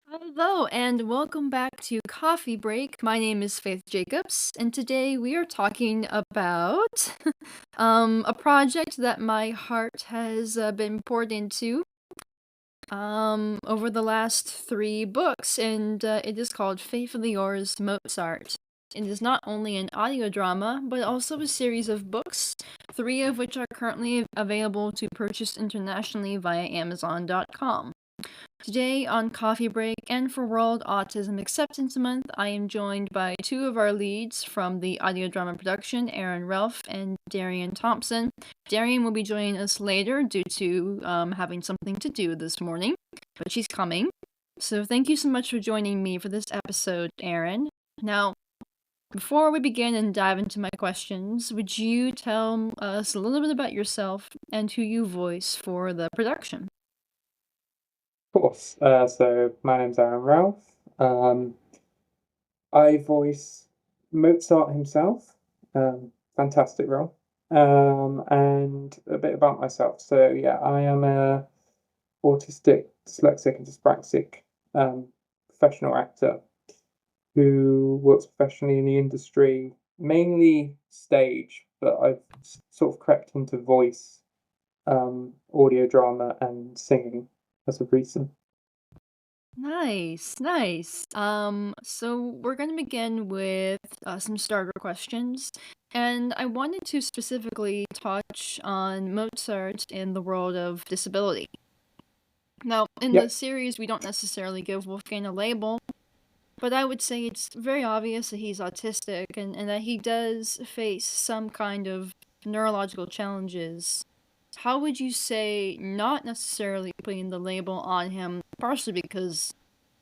Hello and welcome back to Coffee Break. My name is Faith Jacobs, and today we are talking about a project that my heart has been poured into over the last 3 books, and it is called Faithfully Yours, Mozart. It is not only an audio drama, but also a series of books, 3 of which are currently available to purchase internationally via Amazon.com. Today on Coffee Break and for World Autism Acceptance Month, I am joined by 2 of our leads from the Audiodrama production, Aaron Relf and Darien Thompson. Darien will be joining us later due to having something to do this morning, but she's coming. So thank you so much for joining me for this episode, Aaron. Now, before we begin and dive into my questions, would you tell us a little bit about yourself and who you voice for the production? Of course. So my name's Aaron Relf. I voice Mozart himself. Fantastic role. And a bit about myself. So yeah, I am a autistic, dyslexic, and dyspraxic professional actor who works professionally in the industry, mainly stage, but I've sort of crept into voice, audio drama, and singing as of recent. Nice, nice. So we're gonna begin with some starter questions, and I wanted to specifically touch on Mozart in the world of disability. Now, in the Yep. series, we don't necessarily give Wolfgang a label, but I would say it's very obvious that he's autistic and that he does face some kind of neurological challenges. How would you say not necessarily putting the label on him, partially because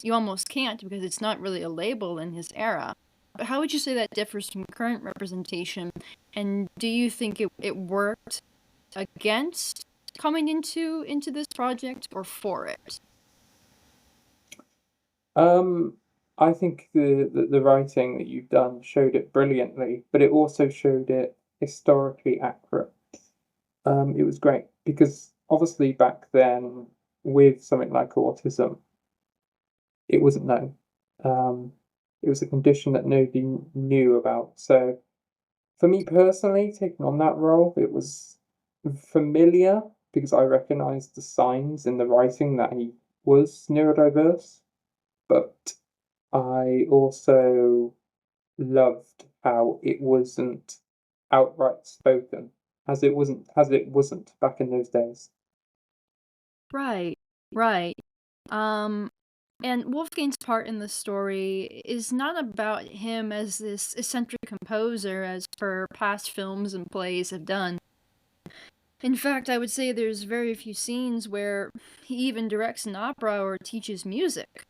you almost can't because it's not really a label in his era. But how would you say that differs from current representation? And do you think it worked against coming into this project or for it? Um, I think the writing that you've done showed it brilliantly, but it also showed it historically accurate. It was great because obviously back then, with something like autism, it wasn't known. Um, it was a condition that nobody knew about. So for me personally, taking on that role, it was familiar because I recognized the signs in the writing that he was neurodiverse, but I also loved how it wasn't outright spoken, as it wasn't back in those days. Right, right. Um, and Wolfgang's part in the story is not about him as this eccentric composer as per past films and plays have done. In fact, I would say there's very few scenes where he even directs an opera or teaches music,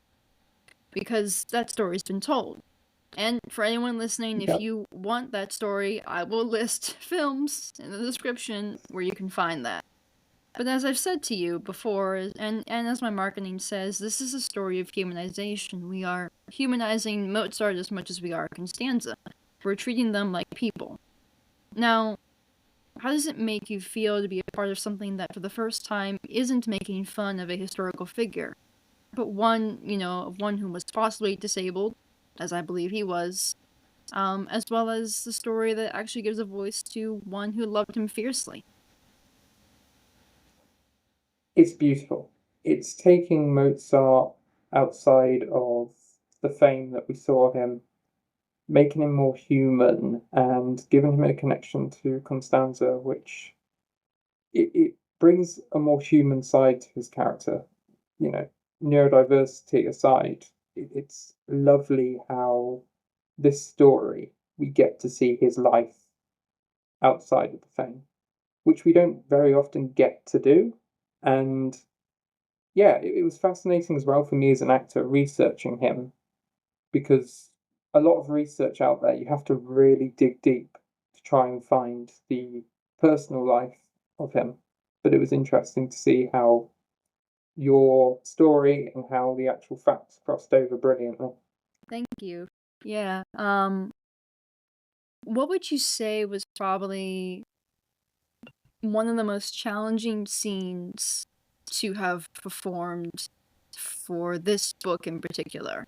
because that story's been told. And for anyone listening, if Yeah, you want that story, I will list films in the description where you can find that. But as I've said to you before, and as my marketing says, this is a story of humanization. We are humanizing Mozart as much as we are Constanza. We're treating them like people. Now, how does it make you feel to be a part of something that for the first time isn't making fun of a historical figure, but one, of one who was possibly disabled, as I believe he was, as well as the story that actually gives a voice to one who loved him fiercely? it's beautiful. It's taking Mozart outside of the fame that we saw him, making him more human and giving him a connection to Constanza, which it brings a more human side to his character. You know, neurodiversity aside, it's lovely how this story we get to see his life outside of the fame, which we don't very often get to do. And yeah, it was fascinating as well for me as an actor researching him because a lot of research out there, you have to really dig deep to try and find the personal life of him. But it was interesting to see how your story and how the actual facts crossed over brilliantly. Thank you. Yeah. What would you say was probably one of the most challenging scenes to have performed for this book in particular?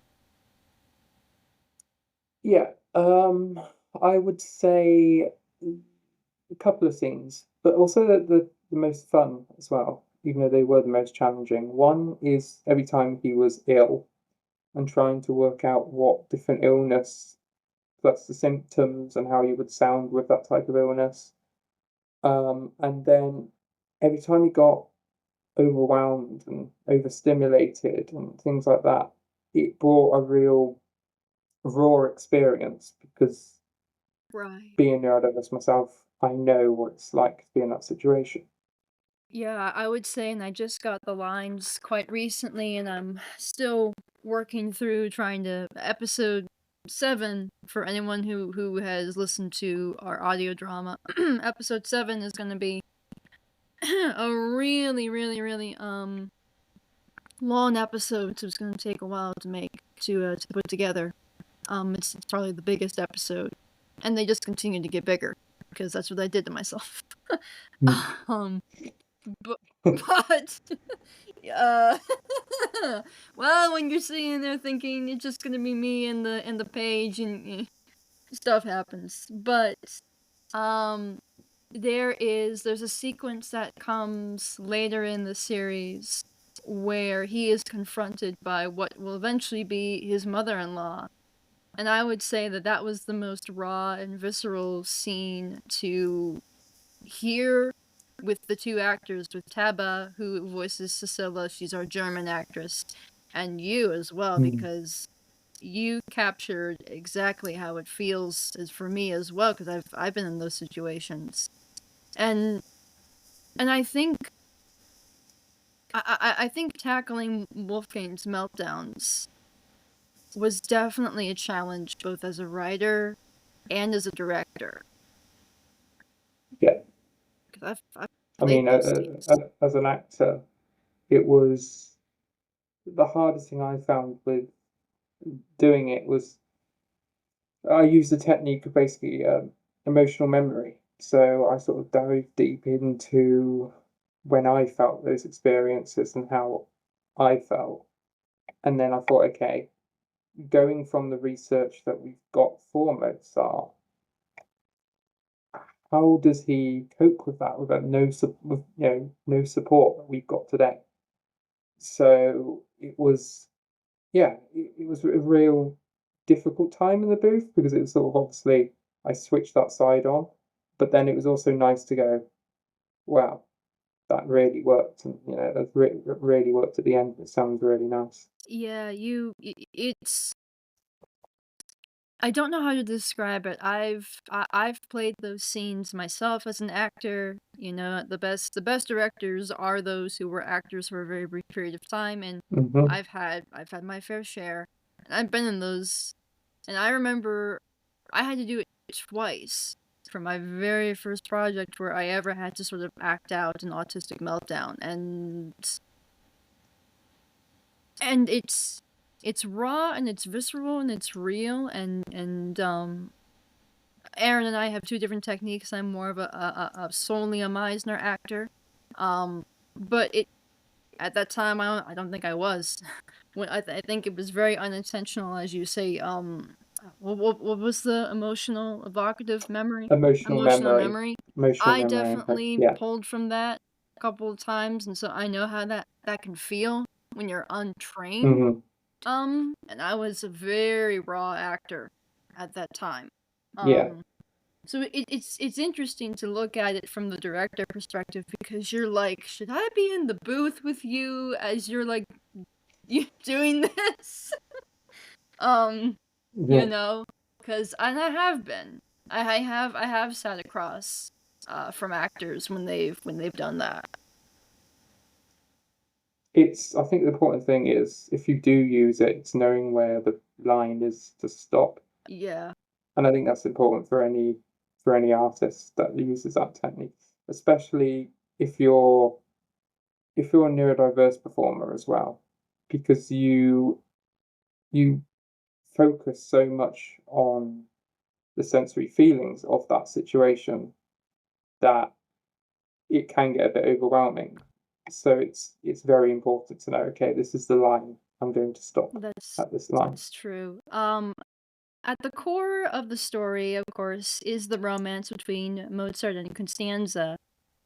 Yeah, I would say a couple of scenes, but also the most fun as well, even though they were the most challenging. One is every time he was ill and trying to work out what different illness plus the symptoms and how you would sound with that type of illness. And then every time he got overwhelmed and overstimulated and things like that, it brought a real raw experience because Right. being neurodiverse myself, I know what it's like to be in that situation. Yeah, I would say, and I just got the lines quite recently, and I'm still working through trying to episode 7 for anyone who has listened to our audio drama. Episode 7 is going to be a really, really, really long episode, so it's going to take a while to make to put together. It's probably the biggest episode, and they just continue to get bigger because that's what I did to myself. um, but but uh, well, when you're sitting there thinking it's just gonna be me and the page and stuff happens, but um, there's a sequence that comes later in the series where he is confronted by what will eventually be his mother-in-law. And I would say that that was the most raw and visceral scene to hear with the two actors, with Taba, who voices Cecilia, she's our German actress, and you as well, because you captured exactly how it feels as for me as well, because I've been in those situations. And I think I think tackling Wolfgang's meltdowns was definitely a challenge, both as a writer and as a director. Yeah, Because I've I played mean, those scenes. as an actor, it was the hardest thing I found with doing it was I used the technique of basically emotional memory. So I sort of dove deep into when I felt those experiences and how I felt. And then I thought, okay, going from the research that we've got for Mozart, how does he cope with that without with, no support that we've got today? So it was, yeah, it was a real difficult time in the booth because it was sort of obviously I switched that side on, but then it was also nice to go, wow, that really worked, and that really worked at the end. It sounds really nice. Yeah, it's I don't know how to describe it. I've played those scenes myself as an actor. You know, the best directors are those who were actors for a very brief period of time, and Hmm. I've had my fair share. And I've been in those, and I remember I had to do it twice for my very first project where I ever had to sort of act out an autistic meltdown, and it's raw and it's visceral and it's real, and Aaron and I have two different techniques. I'm more of a solely a Meisner actor, but it at that time I don't think I was. When I think it was very unintentional, as you say. What was the emotional evocative memory? Emotional Emotional memory, memory. emotional I memory. definitely Yeah. pulled from that a couple of times, and so I know how that can feel when you're untrained. Hmm. And I was a very raw actor at that time. Yeah. So it's interesting to look at it from the director perspective because you're like, should I be in the booth with you as you're like you doing this? You Yeah. know, because and I have been, I have sat across from actors when they've done that. I think the important thing is if you do use it, it's knowing where the line is to stop. Yeah. And I think that's important for any artist that uses that technique, especially if you're a neurodiverse performer as well, because you focus so much on the sensory feelings of that situation that it can get a bit overwhelming. So it's very important to know, okay, this is the line. I'm going to stop at this line. That's true. At the core of the story, of course, is the romance between Mozart and Constanza,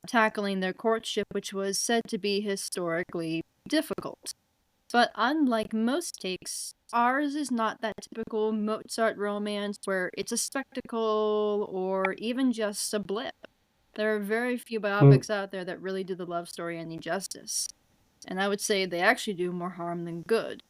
tackling their courtship, which was said to be historically difficult. But unlike most takes, ours is not that typical Mozart romance where it's a spectacle or even just a blip. There are very few biopics out there that really do the love story any justice. And I would say they actually do more harm than good.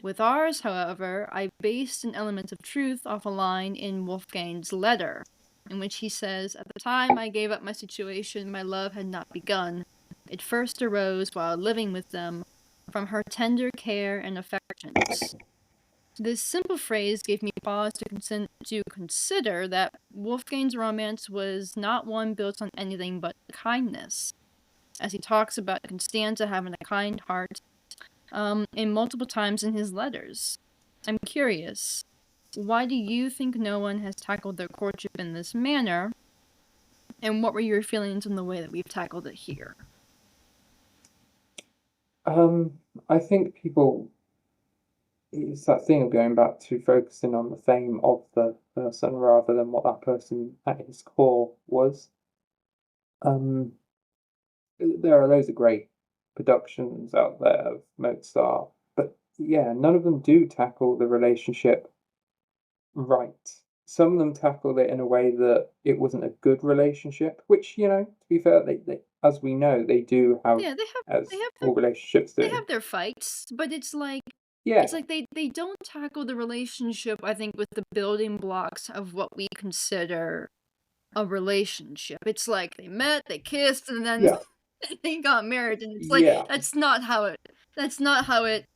With ours, however, I based an element of truth off a line in Wolfgang's letter, in which he says, "At the time I gave up my situation, my love had not begun. It first arose while living with them, from her tender care and affections." This simple phrase gave me pause to consider that Wolfgang's romance was not one built on anything but kindness, as he talks about Constanza having a kind heart in multiple times in his letters. I'm curious, why do you think no one has tackled their courtship in this manner? And what were your feelings in the way that we've tackled it here? I think people, it's that thing of going back to focusing on the fame of the person rather than what that person at his core was. There are loads of great productions out there of Mozart, but yeah, none of them do tackle the relationship right. Some of them tackle it in a way that it wasn't a good relationship, which, to be fair, they as we know, they do have, Yeah, as all relationships they do. have their fights, but it's like Yeah, they don't tackle the relationship, I think, with the building blocks of what we consider a relationship. It's like they met, they kissed, and then yeah, they got married, and it's like yeah. that's not how it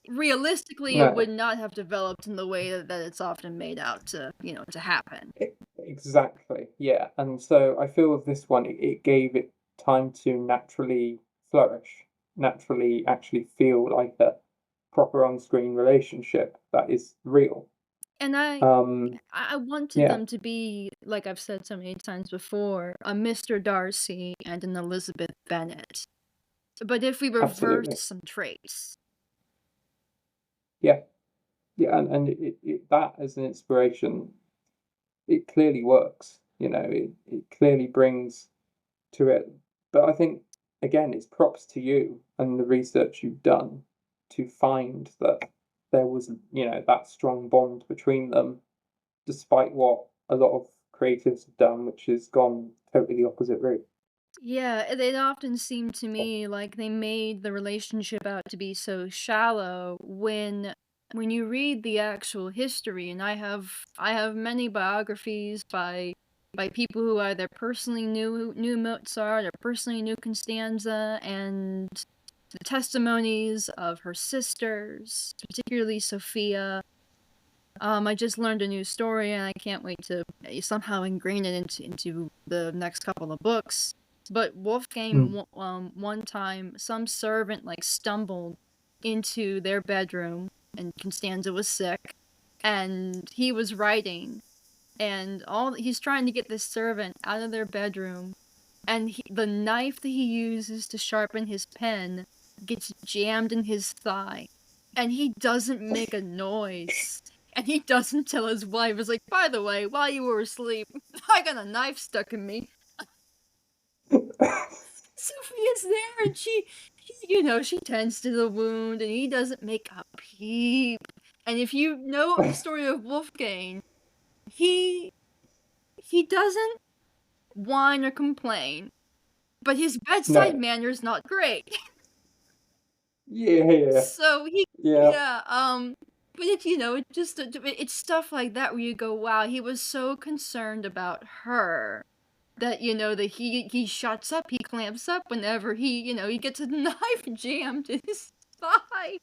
realistically it No, would not have developed in the way that it's often made out to, to happen. exactly. Yeah, and so I feel with this one, it gave it time to naturally flourish, naturally actually feel like a proper on-screen relationship that is real. And Um, I wanted yeah, them to be, like I've said so many times before, a Mr. Darcy and an Elizabeth Bennet. But if we reverse absolutely. some traits. Yeah, yeah, and that as an inspiration, it clearly works. It clearly brings to it. But I think, again, it's props to you and the research you've done to find that there was, that strong bond between them, despite what a lot of creatives have done, which has gone totally the opposite route. Yeah, it often seemed to me like they made the relationship out to be so shallow when you read the actual history, and I have many biographies by people who either personally knew Mozart or personally knew Constanza, and the testimonies of her sisters, particularly Sophia. I just learned a new story, and I can't wait to somehow ingrain it into the next couple of books. But Mm. Wolfgang, one time, some servant stumbled into their bedroom, and Constanza was sick, and he was writing, and he's trying to get this servant out of their bedroom, and the knife that he uses to sharpen his pen gets jammed in his thigh, and he doesn't make a noise. And he doesn't tell his wife. It's like, by the way, while you were asleep, I got a knife stuck in me. Sophia's there, and she tends to the wound, and he doesn't make a peep. And if you know the story of Wolfgang, he doesn't whine or complain, but his bedside No. manner's not great. Yeah, yeah, So yeah. yeah, but it's stuff like that where you go, wow, he was so concerned about her that that he shuts up, he clamps up whenever he gets a knife jammed in his thigh.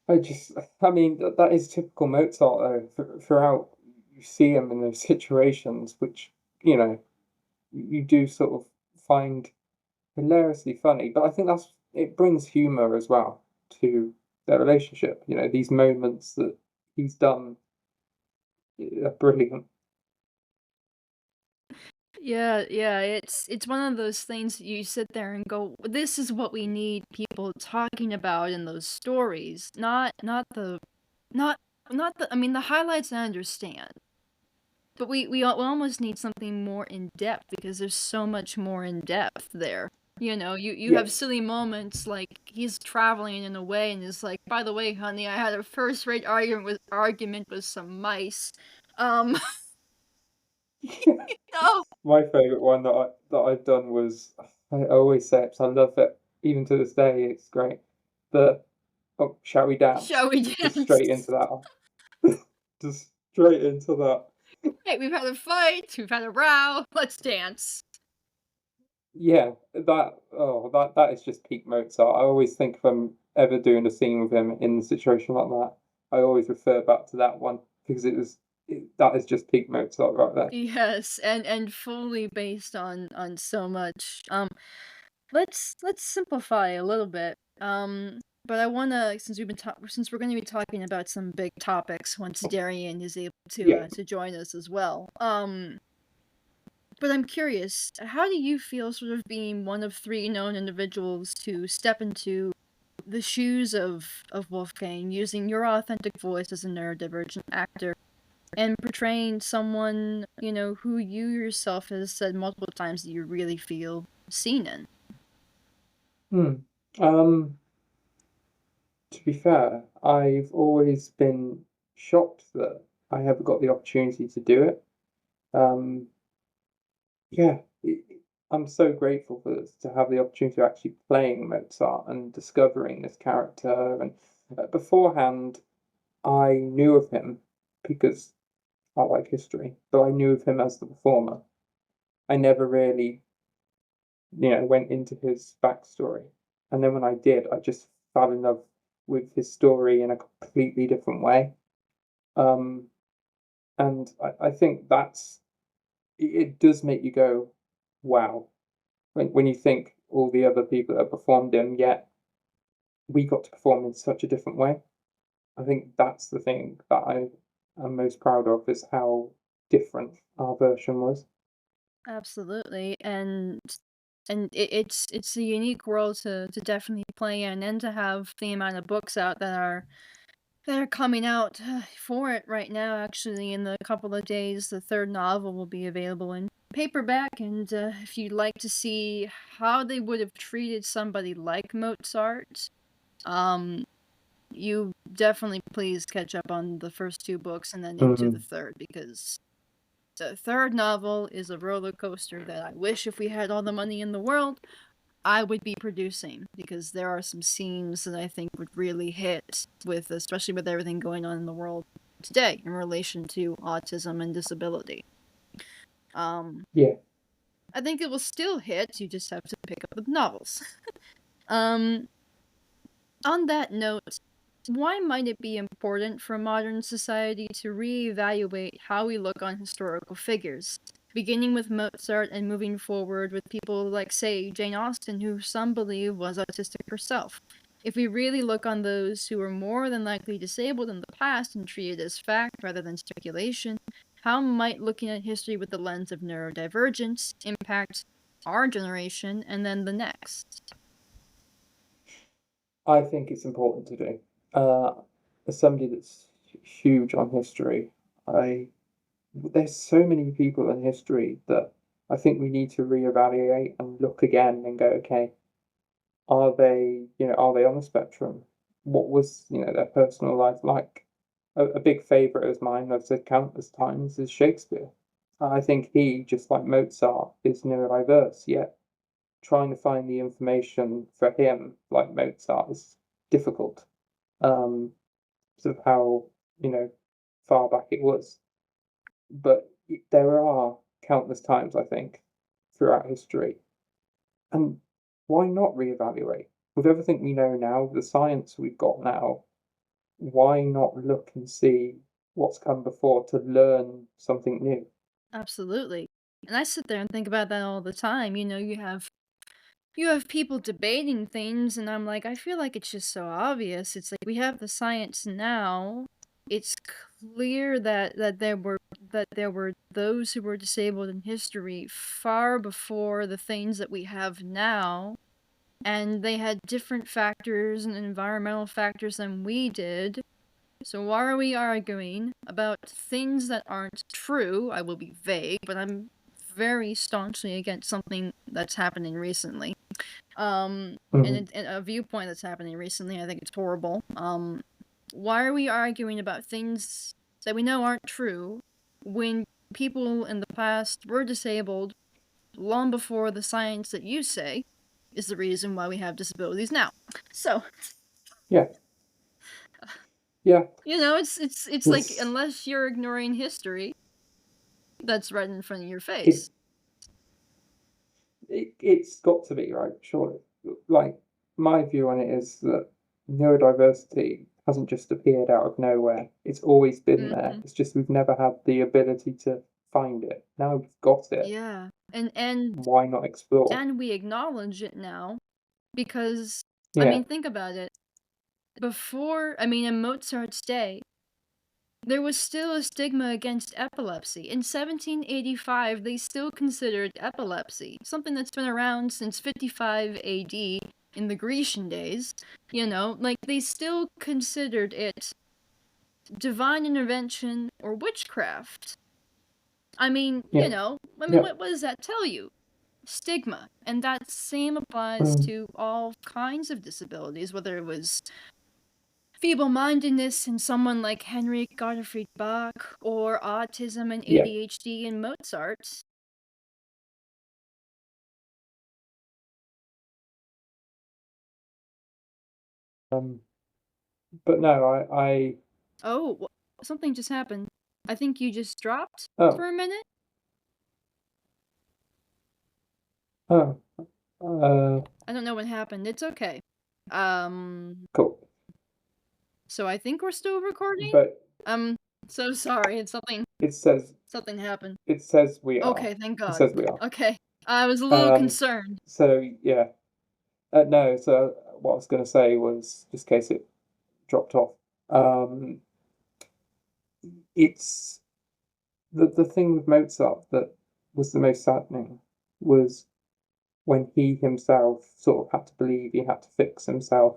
I mean, that is typical Mozart, though. Throughout, you see him in those situations, which, you do sort of find hilariously funny. But I think it brings humor as well to their relationship. These moments that he's done are brilliant. Yeah, it's one of those things that you sit there and go, "This is what we need people talking about in those stories, not not the I mean, the highlights I understand, but we almost need something more in depth because there's so much more in depth there." You know, you have Yes. silly moments like he's traveling in a way and is like, "By the way, honey, I had a first-rate argument with some mice." Um, no. My favorite one that I've done was I always say it 'cause I love it. Even to this day, it's great. The "Oh, shall we dance?" Shall we Just dance? straight into that one. Just straight into that. Hey, we've had a fight, we've had a row, let's dance. Yeah, that is just peak Mozart. I always think if I'm ever doing a scene with him in a situation like that, I always refer back to that one because that is just peak Mozart right there. Yes, and fully based on so much. Let's simplify a little bit. But I wanna since we're gonna be talking about some big topics once Darian is able Yeah. to join us as well. But I'm curious, how do you feel sort of being one of three known individuals to step into the shoes of Wolfgang, using your authentic voice as a neurodivergent actor and portraying someone, who you yourself has said multiple times that you really feel seen in? Hmm. Um, to be fair, I've always been shocked that I ever got the opportunity to do it. Um, yeah, I'm so grateful for this, to have the opportunity of actually playing Mozart and discovering this character. And beforehand, I knew of him because I like history, but I knew of him as the performer. I never really, went into his backstory. And then when I did, I just fell in love with his story in a completely different way. Um, and I think it does make you go, wow, when you think all the other people that have performed him, yet we got to perform in such a different way. I think that's the thing that I am most proud of is how different our version was. Absolutely, and it's a unique world to definitely play in, and to have the amount of books out that are coming out for it right now. Actually, in a couple of days, the third novel will be available in paperback, and if you'd like to see how they would have treated somebody like Mozart, um, you definitely please catch up on the first two books and then into the Mm, third, because the third novel is a roller coaster that I wish, if we had all the money in the world, I would be producing, because there are some scenes that I think would really hit with, especially with everything going on in the world today in relation to autism and disability. Um, yeah, I think it will still hit, you just have to pick up the novels. Um, on that note, why might it be important for modern society to reevaluate how we look on historical figures, beginning with Mozart and moving forward with people like, say, Jane Austen, who some believe was autistic herself? If we really look on those who were more than likely disabled in the past and treat it as fact rather than speculation, how might looking at history with the lens of neurodivergence impact our generation and then the next? I think it's important to do. As somebody that's huge on history, I there's so many people in history that I think we need to reevaluate and look again and go, okay, are they on the spectrum? What was, their personal life like? A big favorite of mine, I've said countless times, is Shakespeare. I think he, just like Mozart, is neurodiverse, yet trying to find the information for him, like Mozart, is difficult. Um, sort of how, you know, far back it was. But there are countless times, I think, throughout history. And why not reevaluate? With everything we know now, the science we've got now, why not look and see what's come before to learn something new? Absolutely. And I sit there and think about that all the time. You have people debating things, and I'm like, I feel like it's just so obvious. It's like we have the science now. It's clear that there were that there were those who were disabled in history far before the things that we have now, and they had different factors and environmental factors than we did. So why are we arguing about things that aren't true? I will be vague, but I'm very staunchly against something that's happening recently. And a viewpoint that's happening recently, I think it's horrible. Why are we arguing about things that we know aren't true when people in the past were disabled long before the science that you say is the reason why we have disabilities now? So, Yeah. Yeah. you know, it's like, unless you're ignoring history that's right in front of your face. It's got to be, right? Surely. Like, my view on it is that neurodiversity hasn't just appeared out of nowhere. It's always been there. It's just we've never had the ability to find it. Now we've got it. Yeah. And why not explore? And we acknowledge it now because, Yeah. I mean, think about it. In Mozart's day, there was still a stigma against epilepsy. In 1785, they still considered epilepsy something that's been around since 55 AD in the Grecian days. You know, like, they still considered it divine intervention or witchcraft. I mean, Yeah. you know, what does that tell you? Stigma. And that same applies to all kinds of disabilities, whether it was feeble-mindedness in someone like Henry Gottfried Bach, or autism and ADHD in Mozart. But no, I Oh, something just happened. I think you just dropped for a minute? Oh. I don't know what happened. It's okay. Cool. So I think we're still recording? But so sorry, it says something happened. It says we are. Okay, thank God. It says we are. Okay. I was a little concerned. So yeah. No, so what I was gonna say was, just in case it dropped off, it's the thing with Mozart that was the most saddening was when he himself sort of had to believe he had to fix himself,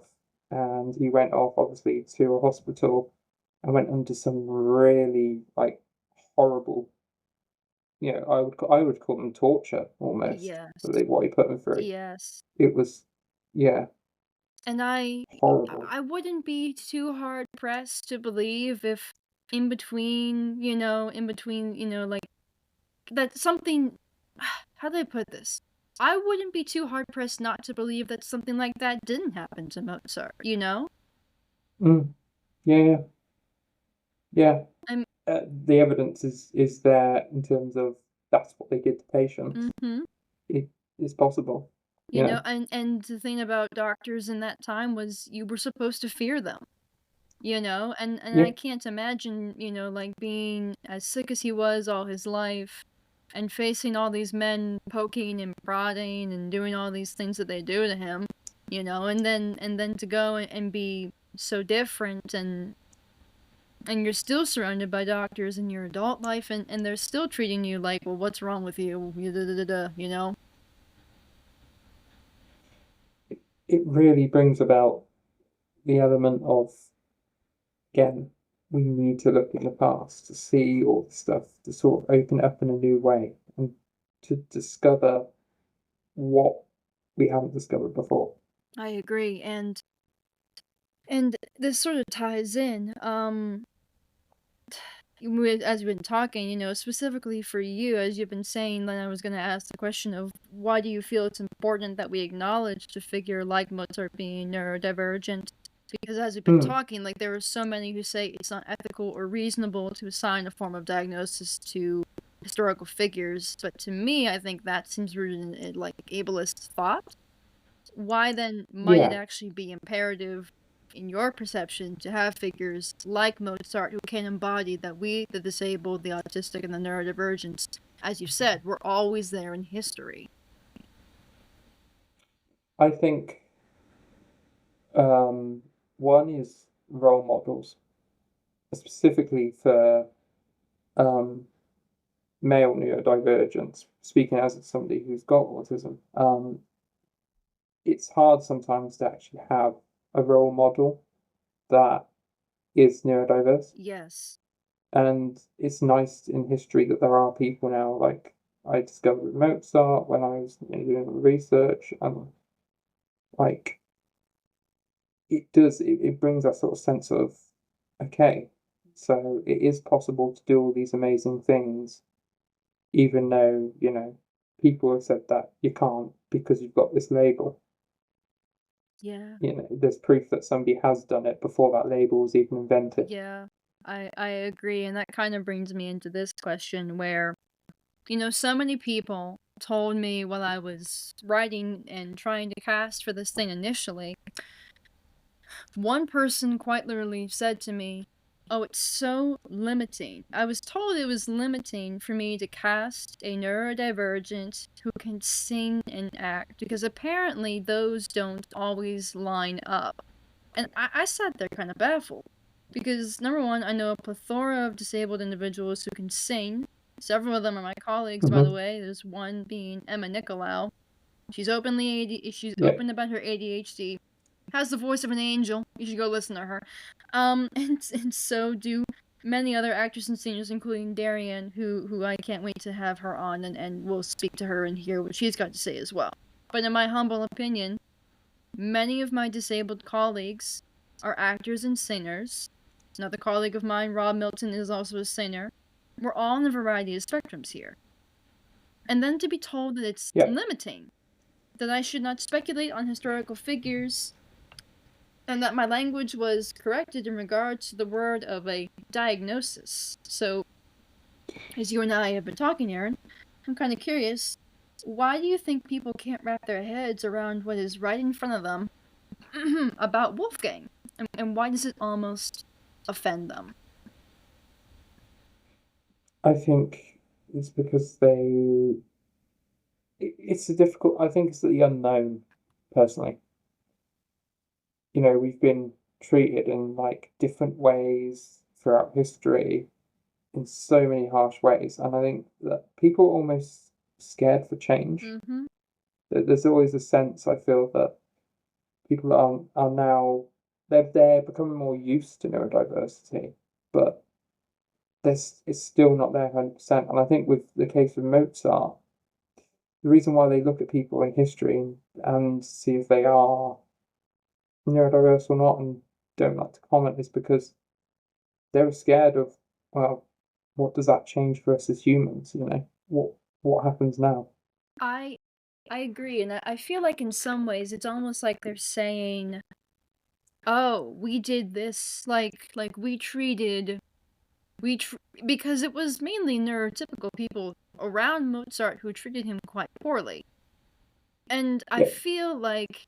and he went off obviously to a hospital and went under some really like horrible, I would call them torture almost. Yes. What he put him through. Yes. It was, yeah. And horrible. I wouldn't be too hard pressed to believe if in between, like, that something, how do I put this? I wouldn't be too hard pressed not to believe that something like that didn't happen to Mozart, you know? Yeah. The evidence is there in terms of that's what they did to patients. It is possible. You know, and the thing about doctors in that time was you were supposed to fear them. You know, and I can't imagine, like, being as sick as he was all his life and facing all these men poking and prodding and doing all these things that they do to him, and then to go and be so different, and you're still surrounded by doctors in your adult life, and they're still treating you like, well, what's wrong with you, you know? It really brings about the element of, again, we need to look in the past to see all the stuff, to sort of open it up in a new way and to discover what we haven't discovered before. I agree, and this sort of ties in, as we've been talking, specifically for you, as you've been saying, then I was going to ask the question of why do you feel it's important that we acknowledge a figure like Mozart being neurodivergent? Because as we've been talking, like, there are so many who say it's not ethical or reasonable to assign a form of diagnosis to historical figures, but to me, I think that seems rooted in, like, ableist thought. Why then might it actually be imperative, in your perception, to have figures like Mozart who can embody that we, the disabled, the autistic, and the neurodivergent, as you said, we're always there in history? I think one is role models, specifically for male neurodivergent, speaking as somebody who's got autism, it's hard sometimes to actually have a role model that is neurodiverse. Yes. And it's nice in history that there are people now, like I discovered Mozart when I was doing research, and like it brings that sort of sense of, okay, so it is possible to do all these amazing things, even though, people have said that you can't because you've got this label. Yeah. There's proof that somebody has done it before that label was even invented. Yeah. I agree, and that kind of brings me into this question where, so many people told me while I was writing and trying to cast for this thing initially. One person quite literally said to me, "Oh, it's so limiting." I was told it was limiting for me to cast a neurodivergent who can sing and act, because apparently those don't always line up. And I sat there kind of baffled. Because, number one, I know a plethora of disabled individuals who can sing. Several of them are my colleagues, by the Mm-hmm. way. There's one being Emma Nicolau. She's she's Yeah. open about her ADHD. Has the voice of an angel. You should go listen to her. And so do many other actors and singers, including Darien, who I can't wait to have her on, and we'll speak to her and hear what she's got to say as well. But in my humble opinion, many of my disabled colleagues are actors and singers. Another colleague of mine, Rob Milton, is also a singer. We're all on a variety of spectrums here. And then to be told that it's Yeah. limiting, that I should not speculate on historical figures, and that my language was corrected in regards to the word of a diagnosis. So, as you and I have been talking, Aaron, I'm kind of curious, why do you think people can't wrap their heads around what is right in front of them about Wolfgang? And why does it almost offend them? I think it's because it's I think it's the unknown, personally. We've been treated in like different ways throughout history in so many harsh ways, and I think that people are almost scared for change. Mm-hmm. There's always a sense, I feel, that people are now they're becoming more used to neurodiversity, but it's still not there 100%. And I think with the case of Mozart, the reason why they look at people in history and see if they are neurodiverse or not and don't like to comment is because they were scared of, well, what does that change for us as humans? What happens now? I agree, and I feel like in some ways it's almost like they're saying, "Oh, we did this like we treated because it was mainly neurotypical people around Mozart who treated him quite poorly." And I Yeah. feel like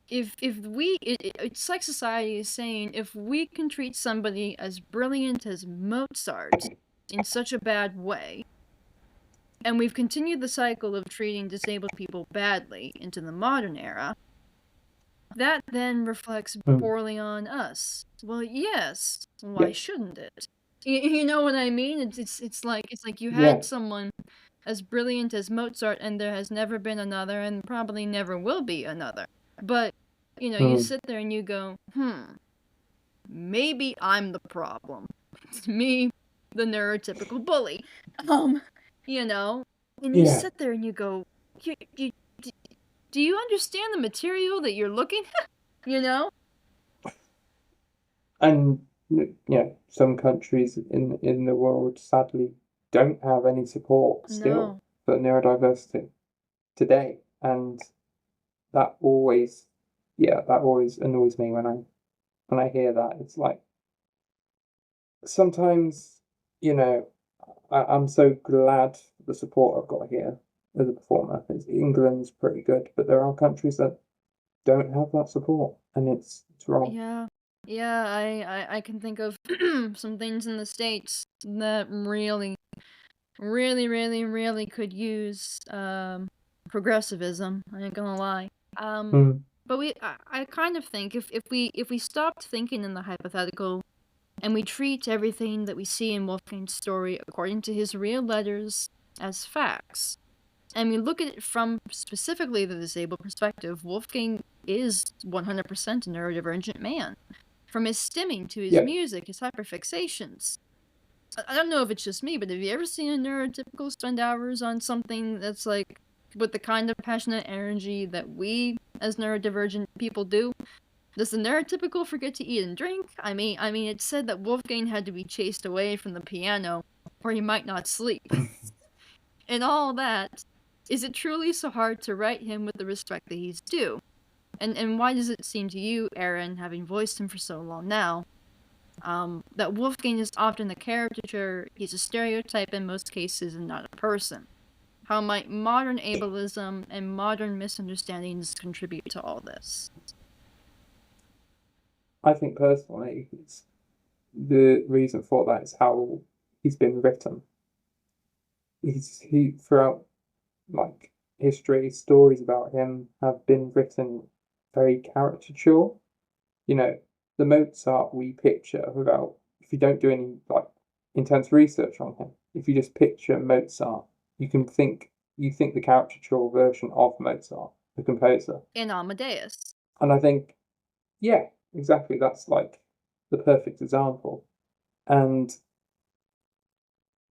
if it's like society is saying, if we can treat somebody as brilliant as Mozart in such a bad way, and we've continued the cycle of treating disabled people badly into the modern era, that then reflects Mm. poorly on us. Well, yes, why Yeah. shouldn't it? You know what I mean? It's like you Yeah. had someone as brilliant as Mozart, and there has never been another, and probably never will be another. But you Mm. sit there and you go, maybe I'm the problem. It's me, the neurotypical bully. You know, and you Yeah. sit there and you go, do you understand the material that you're looking at? You know? And some countries in the world sadly don't have any support still No. for neurodiversity today, and that always annoys me when I hear that. It's like sometimes, you know, I'm so glad for the support I've got here as a performer. England's pretty good, but there are countries that don't have that support, and it's wrong. Yeah. Yeah, I can think of some things in the States that really, really, really, really could use progressivism. I ain't gonna lie. Mm. But I kind of think if we stopped thinking in the hypothetical and we treat everything that we see in Wolfgang's story according to his real letters as facts. And we look at it from specifically the disabled perspective. Wolfgang is 100% a neurodivergent man. From his stimming to his music, his hyperfixations. I don't know if it's just me, but have you ever seen a neurotypical spend hours on something that's like with the kind of passionate energy that we as neurodivergent people do? Does the neurotypical forget to eat and drink? I mean, it's said that Wolfgang had to be chased away from the piano, or he might not sleep. And all that, is it truly so hard to write him with the respect that he's due? And why does it seem to you, Aaron, having voiced him for so long now, that Wolfgang is often a caricature, he's a stereotype in most cases and not a person? How might modern ableism and modern misunderstandings contribute to all this? I think personally, the reason for that is how he's been written. He throughout like history, stories about him have been written very caricature. You know, the Mozart we picture without, if you don't do any like intense research on him, if you just picture Mozart, you think the caricature version of Mozart, the composer. In Amadeus. And I think, yeah, exactly, that's like the perfect example. And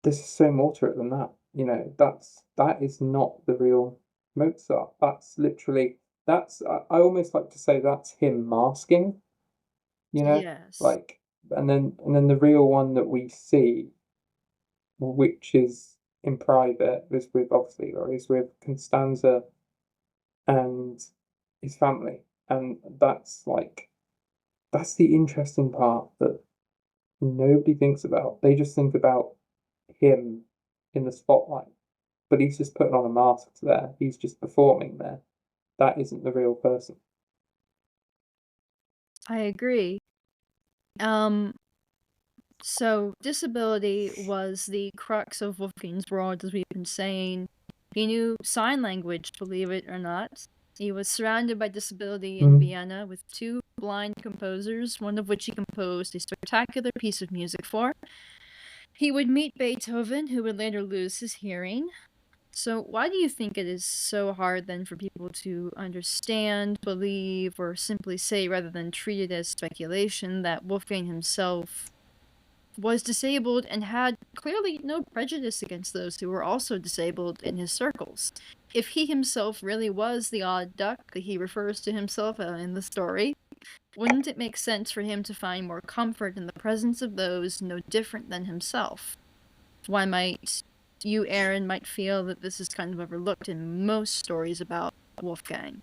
there's so more to it than that. You know, that is not the real Mozart. That's literally I almost like to say that's him masking, you know? Yes. Like and then the real one that we see, which is in private, is with Constanza and his family. And that's the interesting part that nobody thinks about. They just think about him in the spotlight, but he's just putting on a mask there. He's just performing there. That isn't the real person. I agree. So disability was the crux of Wolfgang's world, as we've been saying. He knew sign language, believe it or not. He was surrounded by disability in Vienna with two blind composers, one of which he composed a spectacular piece of music for. He would meet Beethoven, who would later lose his hearing. So why do you think it is so hard then for people to understand, believe, or simply say, rather than treat it as speculation, that Wolfgang himself was disabled and had clearly no prejudice against those who were also disabled in his circles? If he himself really was the odd duck that he refers to himself in the story, wouldn't it make sense for him to find more comfort in the presence of those no different than himself? Why might you, Aaron, might feel that this is kind of overlooked in most stories about Wolfgang?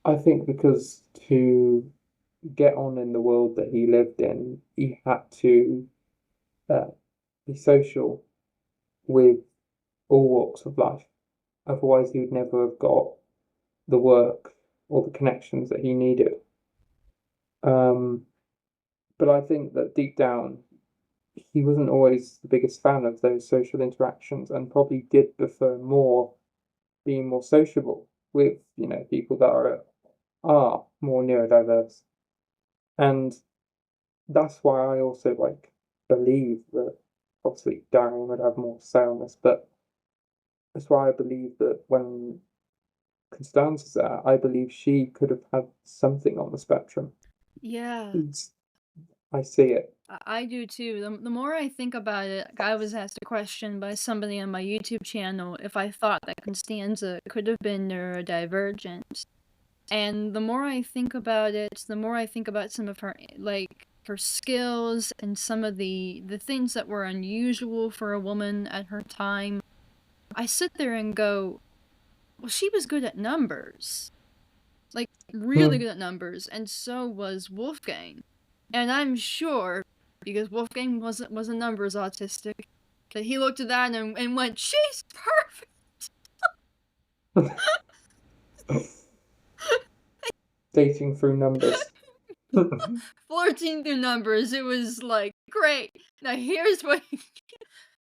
I think because to get on in the world that he lived in, he had to be social with all walks of life. Otherwise, he would never have got the work or the connections that he needed. But I think that deep down, he wasn't always the biggest fan of those social interactions and probably did prefer being more sociable with, people that are more neurodiverse. And that's why I also believe that obviously Darien would have more to say on this, but that's why I believe that when Constanza's there, I believe she could have had something on the spectrum. Yeah. I see it. I do too. The more I think about it, I was asked a question by somebody on my YouTube channel if I thought that Constanza could have been neurodivergent. And the more I think about it, the more I think about some of her, her skills and some of the things that were unusual for a woman at her time, I sit there and go, well, she was good at numbers. Like, really good at numbers, and so was Wolfgang. And I'm sure, because Wolfgang was a numbers autistic, that he looked at that and went, she's perfect! Dating through numbers. Flirting through numbers, it was like, great. Now here's what...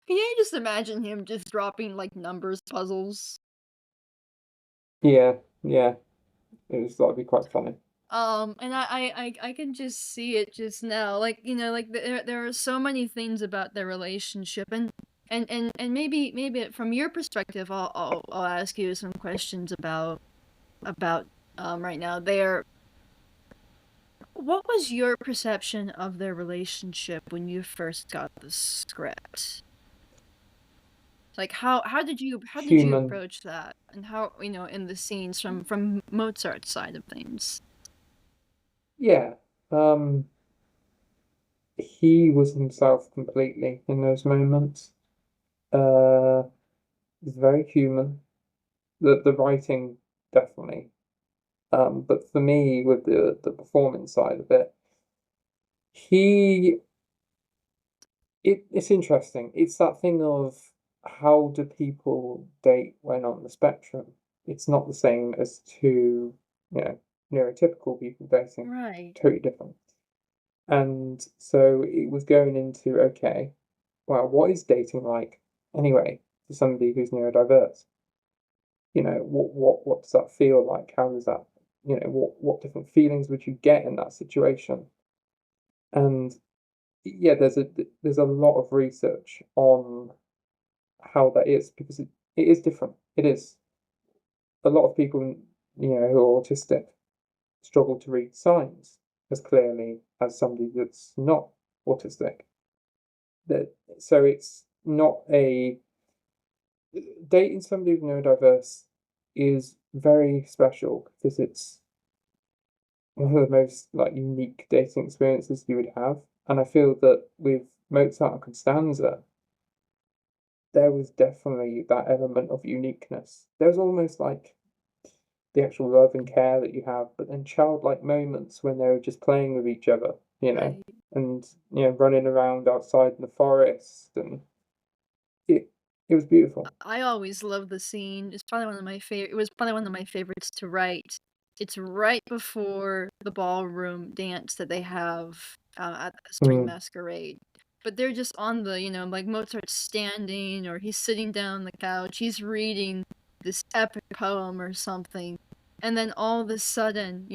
Can you just imagine him just dropping, numbers puzzles? Yeah. It was that'd be quite funny. And I can just see it just now. Like, you know, like there are so many things about their relationship, and maybe from your perspective, I'll ask you some questions about right now. What was your perception of their relationship when you first got the script? Like how did you Human. approach that, and how, you know, in the scenes from Mozart's side of things? Yeah. He was himself completely in those moments. Uh, he's very human. The writing definitely. But for me, with the performance side of it, he it's interesting. It's that thing of how do people date when on the spectrum? It's not the same as two, neurotypical people dating. Right. Totally different. And so it was going into, okay, well, what is dating like anyway for somebody who's neurodiverse? What does that feel like? How does that, what different feelings would you get in that situation? And yeah, there's a lot of research on how that is because it is different. It is. A lot of people, who are autistic struggle to read signs as clearly as somebody that's not autistic. That so it's not a dating somebody with neurodiverse is very special because it's one of the most like unique dating experiences you would have. And I feel that with Mozart and Constanza, there was definitely that element of uniqueness. There was almost like the actual love and care that you have, but then childlike moments when they were just playing with each other, Right. and running around outside in the forest, and it it was beautiful. I always love the scene. It was probably one of my favorites to write. It's right before the ballroom dance that they have at the spring Mm, masquerade. But they're just on the, like Mozart's standing or he's sitting down on the couch. He's reading this epic poem or something. And then all of a sudden,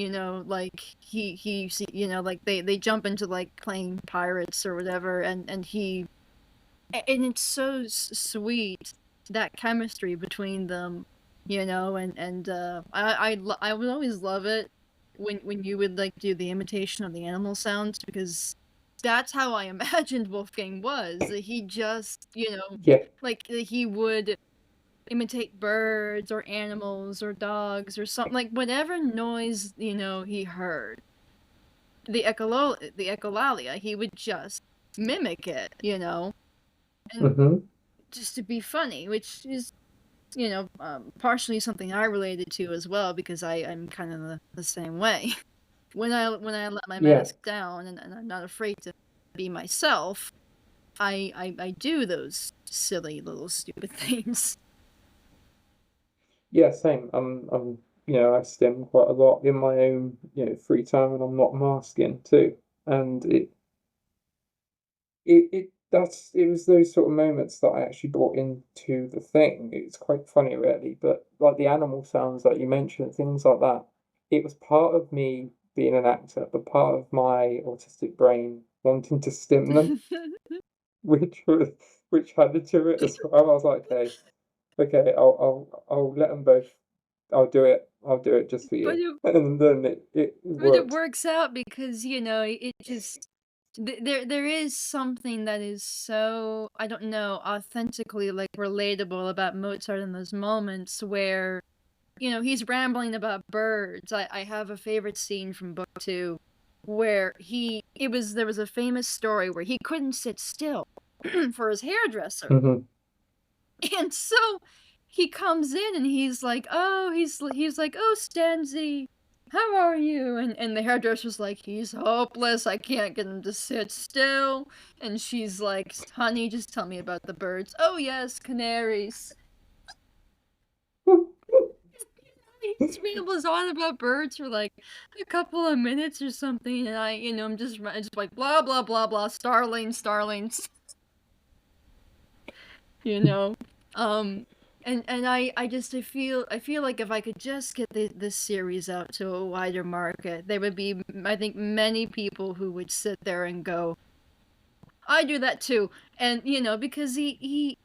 like like they jump into like playing pirates or whatever, and it's so sweet, that chemistry between them, I would always love it when you would like do the imitation of the animal sounds, because that's how I imagined Wolfgang was. That he just, yeah. like he would imitate birds or animals or dogs or something, like whatever noise, he heard. The echolalia, he would just mimic it, and Hmm. just to be funny, which is, partially something I related to as well, because I'm kind of the same way. When I let my Yeah. mask down, and I'm not afraid to be myself, I do those silly little stupid things. Yeah, same. I stim quite a lot in my own, free time when I'm not masking too. And it was those sort of moments that I actually brought into the thing. It's quite funny really, but like the animal sounds that you mentioned, things like that, it was part of me being an actor, but part of my autistic brain wanting to stim them, which was which added to it as well. I was like, okay, I'll let them both. I'll do it just for but you. it And then it but it worked. works out because, it just there is something that is so, I don't know, authentically like relatable about Mozart in those moments where, he's rambling about birds. I have a favorite scene from book 2 where there was a famous story where he couldn't sit still for his hairdresser. Hmm. And so he comes in and he's like, "Oh, he's like, "Oh, Stanzi, how are you?" And the hairdresser's like, "He's hopeless. I can't get him to sit still." And she's like, "Honey, just tell me about the birds." "Oh, yes, canaries." He just rambles on about birds for like a couple of minutes or something, and I'm just like blah blah blah blah, starlings, starlings, you know. Um, And I feel like if I could just get this series out to a wider market, there would be, I think, many people who would sit there and go, I do that too. And because he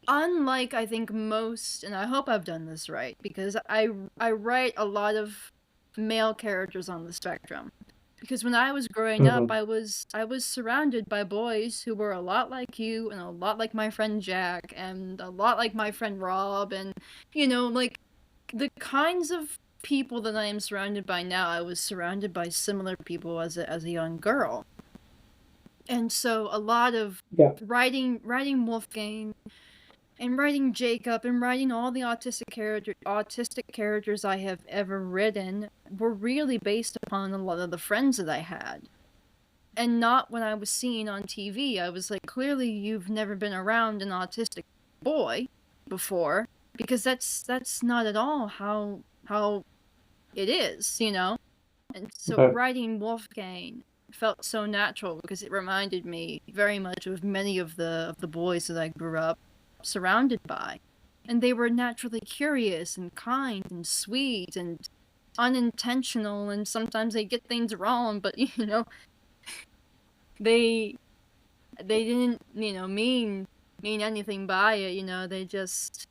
unlike I think most, and I hope I've done this right, because I write a lot of male characters on the spectrum. Because when I was growing up, Hmm. I was surrounded by boys who were a lot like you, and a lot like my friend Jack, and a lot like my friend Rob, and like the kinds of people that I am surrounded by now, I was surrounded by similar people as a young girl. And so a lot of Yeah. writing Wolfgang and writing Jacob and writing all the autistic characters I have ever written were really based upon a lot of the friends that I had. And not when I was seeing on TV. I was like, clearly you've never been around an autistic boy before, because that's not at all how it is, And so No. writing Wolfgang felt so natural because it reminded me very much of many of the boys that I grew up surrounded by. And they were naturally curious and kind and sweet and unintentional, and sometimes they get things wrong, but they didn't, mean anything by it, they just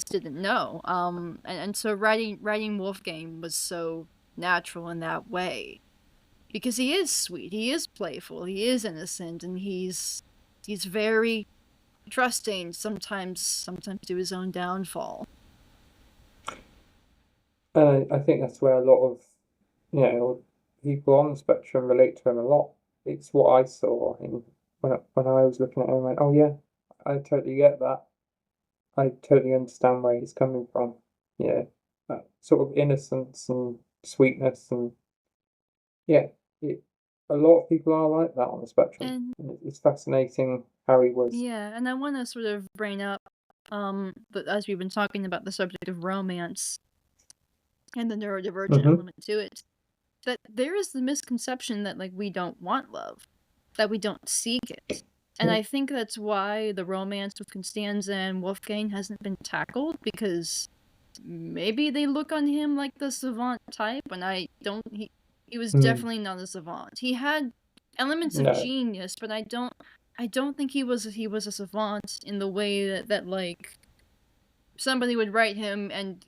didn't know. And so writing Wolfgang was so natural in that way. Because he is sweet, he is playful, he is innocent, and he's very trusting, sometimes to his own downfall. I think that's where a lot of, people on the spectrum relate to him a lot. It's what I saw in when I was looking at him and went, oh yeah, I totally get that. I totally understand where he's coming from. Yeah, that sort of innocence and sweetness, and yeah, it, a lot of people are like that on the spectrum. And And it's fascinating how he was. yeah, and I want to sort of bring up, but as we've been talking about the subject of romance and the neurodivergent Hmm. element to it, that there is the misconception that like we don't want love, that we don't seek it. And Yeah. I think that's why the romance with Constanza and Wolfgang hasn't been tackled, because maybe they look on him like the savant type, and I don't he was Mm, definitely not a savant. He had elements of no. genius, but I don't think he was a savant in the way that like somebody would write him, and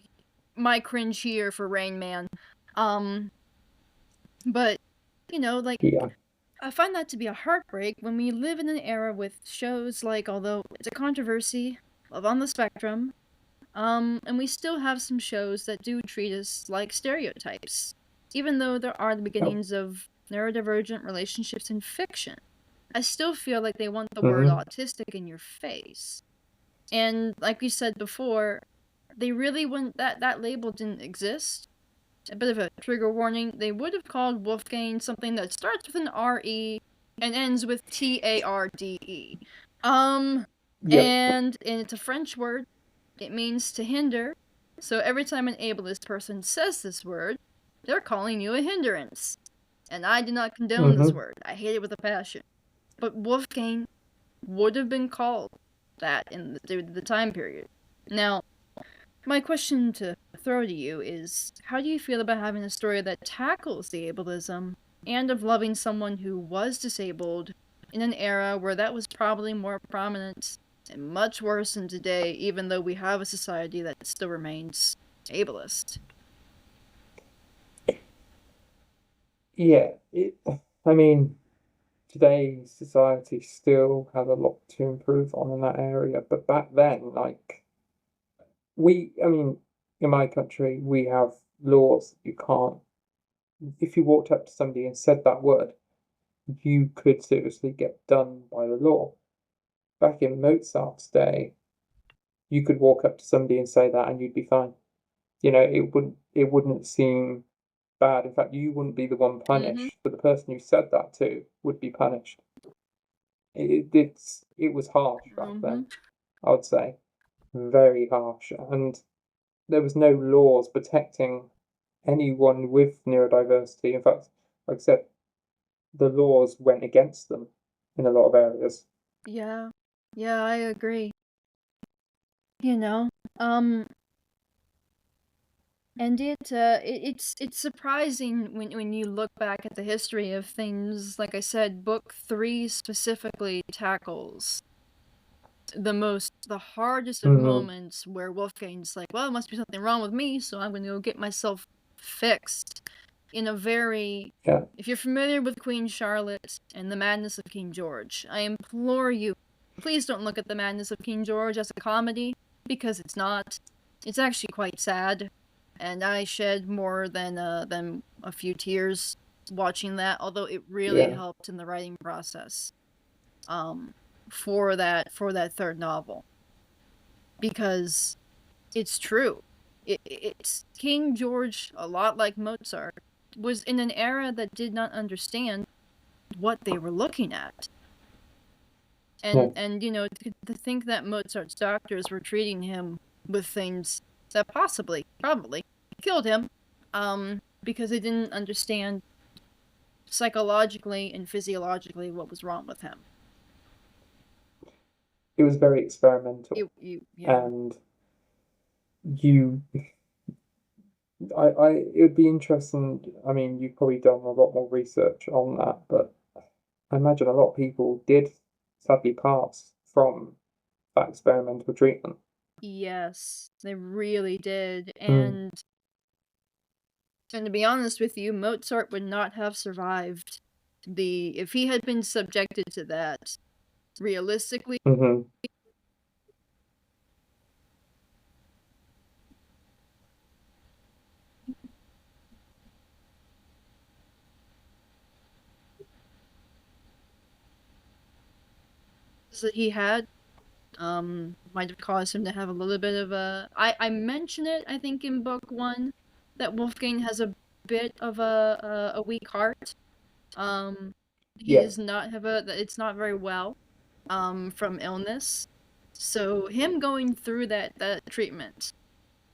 my cringe here for Rain Man. Um but like Yeah. I find that to be a heartbreak when we live in an era with shows like, although it's a controversy, Love on the Spectrum, and we still have some shows that do treat us like stereotypes, even though there are the Oh. beginnings of neurodivergent relationships in fiction. I still feel like they want the word Hmm. autistic in your face. And like we said before, they really wouldn't, that label didn't exist. A bit of a trigger warning, they would have called Wolfgang something that starts with an R-E and ends with T-A-R-D-E. Um, Yep. and it's a French word. It means to hinder. So every time an ableist person says this word, they're calling you a hindrance. And I do not condone this Hmm. word. I hate it with a passion. But Wolfgang would have been called that in the time period. Now, my question to throw to you is, how do you feel about having a story that tackles the ableism and of loving someone who was disabled in an era where that was probably more prominent and much worse than today, even though we have a society that still remains ableist? Yeah. I mean, today's society still has a lot to improve on in that area, but back then, like, I mean, in my country, we have laws. You can't, if you walked up to somebody and said that word, you could seriously get done by the law. Back in Mozart's day, you could walk up to somebody and say that and you'd be fine. It wouldn't seem bad. In fact, you wouldn't be the one Mm-hmm. punished, but the person you said that to would be punished. It was harsh back Mm-hmm. then, I would say, very harsh, and there was no laws protecting anyone with neurodiversity. In fact, like I said, the laws went against them in a lot of areas. Yeah. Yeah, I agree. You know? And it's surprising when you look back at the history of things. Like I said, book 3 specifically tackles the hardest of Mm-hmm. moments where Wolfgang's like, well, it must be something wrong with me, so I'm gonna go get myself fixed. In a very, Yeah. if you're familiar with Queen Charlotte and the Madness of King George, I implore you, please don't look at the Madness of King George as a comedy, because it's not. It's actually quite sad, and I shed more than a few tears watching that, although it really Yeah. helped in the writing process. For that third novel, because it's true. It's King George, a lot like Mozart, was in an era that did not understand what they were looking at. Yeah. And you know, to think that Mozart's doctors were treating him with things that probably killed him, because they didn't understand psychologically and physiologically what was wrong with him. It was very experimental, Yeah. and you, it would be interesting. I mean, you've probably done a lot more research on that, but I imagine a lot of people did sadly pass from that experimental treatment. Yes, they really did. Mm. And to be honest with you, Mozart would not have survived if he had been subjected to that. Realistically, Mm-hmm. that he had might have caused him to have a little bit of a. I mention it, I think, in book 1, that Wolfgang has a bit of a weak heart. He Yeah. does not have a. It's not very well, from illness. So him going through that treatment,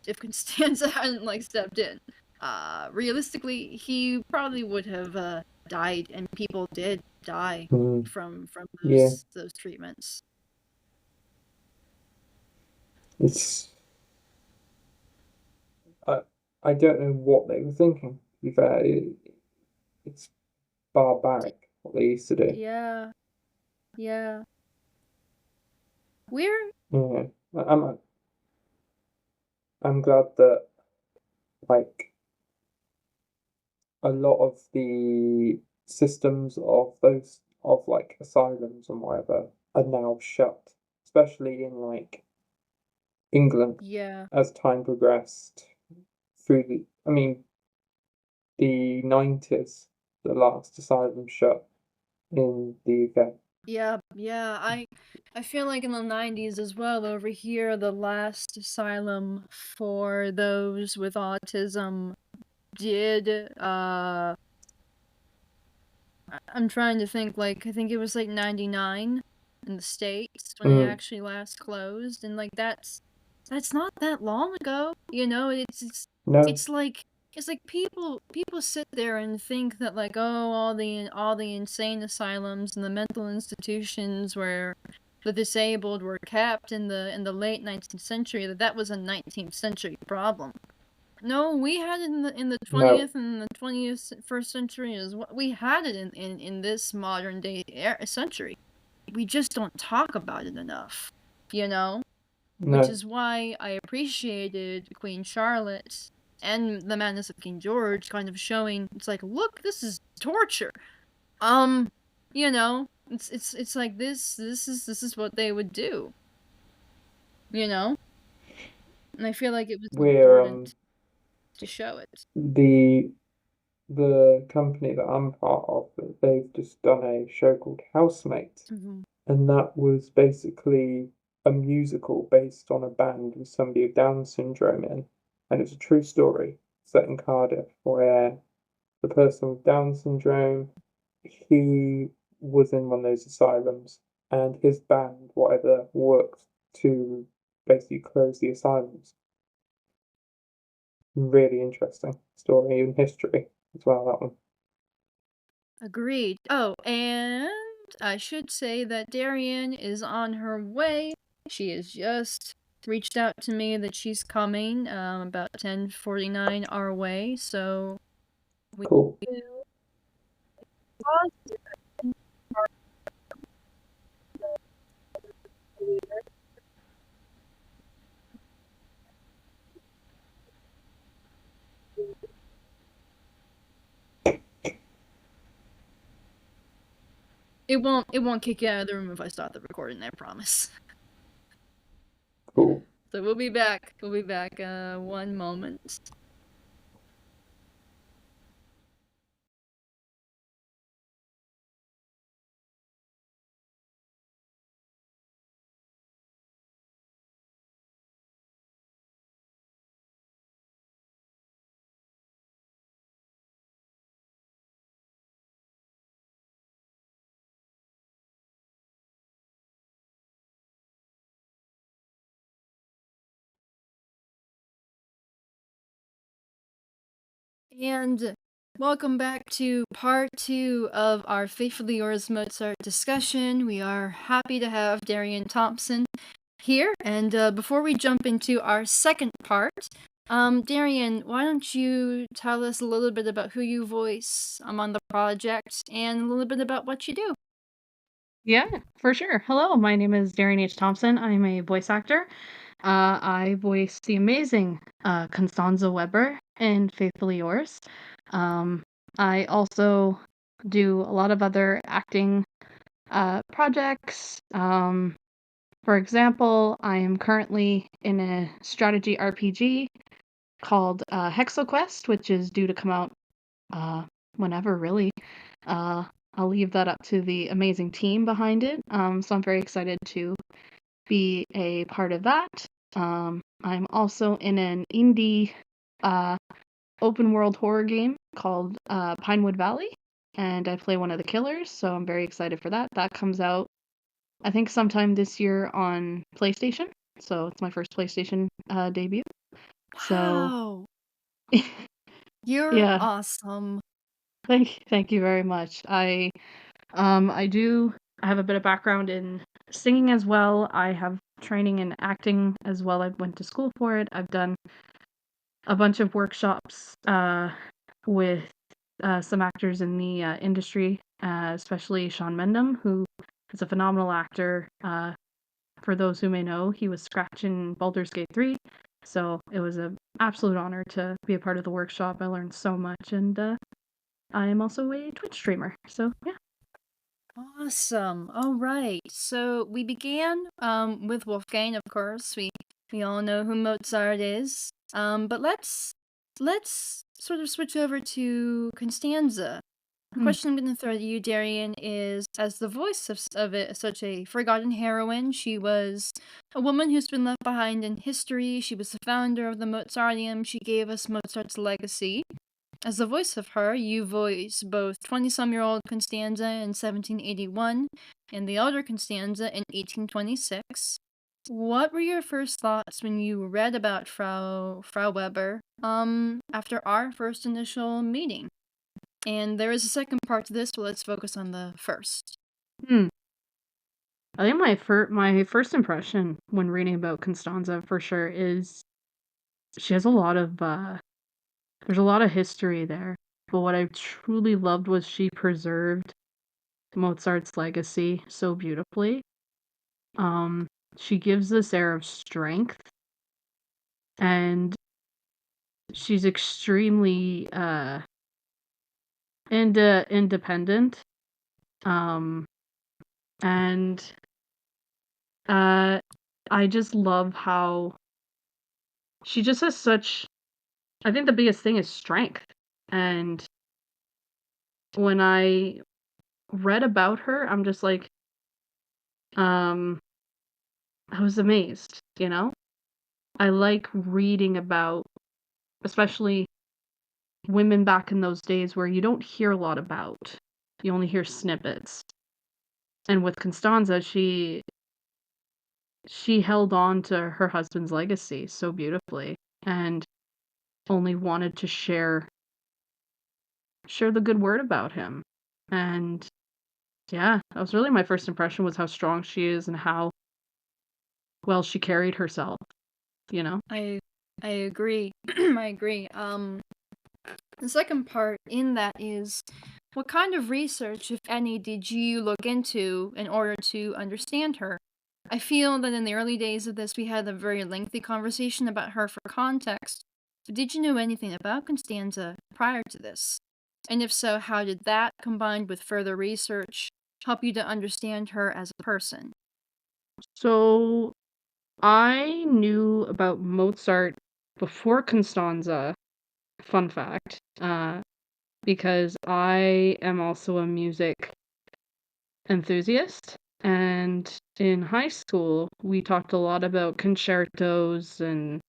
if Constanza hadn't like stepped in, realistically, he probably would have died, and people did die Mm. from Yeah. those treatments. It's I I don't know what they were thinking. To be fair, it's barbaric what they used to do. Yeah, yeah. We're Yeah. I'm glad that like a lot of the systems of those of like asylums and whatever are now shut, especially in like England yeah. as time progressed through I mean the 90s, the last asylum shut in the UK. Yeah. I feel like in the 90s as well over here, the last asylum for those with autism did I'm trying to think, like, I think it was like 99 in the States when it Mm. actually last closed, and like that's not that long ago. You know, No, it's like people sit there and think that like, oh, all the insane asylums and the mental institutions where the disabled were kept in the late 19th century, that was a 19th century problem. No, we had it in the no, 20th and the 21st century as well. We had it in this modern day century. We just don't talk about it enough, you know? Which no. is why I appreciated Queen Charlotte and the Madness of King George kind of showing, it's like, look, this is torture. Um, you know, it's like this is what they would do, you know? And I feel like it was We're important to show it. the company that I'm part of, they've just done a show called Housemate, Mhm. and that was basically a musical based on a band with somebody with Down syndrome in, and it's a true story set in Cardiff where the person with Down syndrome, he was in one of those asylums, and his band, whatever, worked to basically close the asylums. Really interesting story in history as well, that one. Agreed. Oh, and I should say that Darien is on her way. She is just reached out to me that she's coming about 10:49 our way, so we Cool. it won't kick you out of the room if I stop the recording, I promise. Cool. So we'll be back. We'll be back one moment. And welcome back to part 2 of our Faithfully Yours Mozart discussion. We are happy to have Darien Thompson here. And before we jump into our second part, Darien, why don't you tell us a little bit about who you voice on the project and a little bit about what you do? Yeah, for sure. Hello, my name is Darien H. Thompson. I'm a voice actor. I voice the amazing Constanza Weber in Faithfully Yours. I also do a lot of other acting projects. For example, I am currently in a strategy RPG called HexoQuest, which is due to come out whenever, really. I'll leave that up to the amazing team behind it. So I'm very excited to be a part of that. I'm also in an indie open world horror game called Pinewood Valley, and I play one of the killers, so I'm very excited for that. That comes out, I think, sometime this year on PlayStation. So it's my first PlayStation debut. Wow! So You're yeah, awesome. thank you very much. I have a bit of background in singing as well. I have training in acting as well. I went to school for it. I've done a bunch of workshops with some actors in the industry, especially Sean Mendham, who is a phenomenal actor. For those who may know, he was Scratch in Baldur's Gate 3. So it was an absolute honor to be a part of the workshop. I learned so much, and I am also a Twitch streamer. So yeah. Awesome. All right. So we began with Wolfgang, of course. We all know who Mozart is. But let's sort of switch over to Constanza. The question I'm going to throw to you, Darien, is as the voice of such a forgotten heroine, she was a woman who's been left behind in history. She was the founder of the Mozarteum. She gave us Mozart's legacy. As the voice of her, you voice both 20-some-year-old Constanza in 1781 and the elder Constanza in 1826. What were your first thoughts when you read about Frau Weber after our first initial meeting? And there is a second part to this, but let's focus on the first. I think my first impression when reading about Constanza for sure is she has a lot of there's a lot of history there. But what I truly loved was she preserved Mozart's legacy so beautifully. She gives this air of strength, and she's extremely independent. And I just love how she just has such. I think the biggest thing is strength. And when I read about her, I'm just like, I was amazed, you know? I like reading about, especially women back in those days where you don't hear a lot about. You only hear snippets. And with Constanza, she held on to her husband's legacy so beautifully and only wanted to share the good word about him. And yeah, that was really my first impression, was how strong she is and how well she carried herself. you know? I agree. I agree. The second part in that is, what kind of research, if any, did you look into in order to understand her? I feel that in the early days of this, we had a very lengthy conversation about her for context. But did you know anything about Constanza prior to this? And if so, how did that, combined with further research, help you to understand her as a person? So I knew about Mozart before Constanza, fun fact, because I am also a music enthusiast. And in high school, we talked a lot about concertos and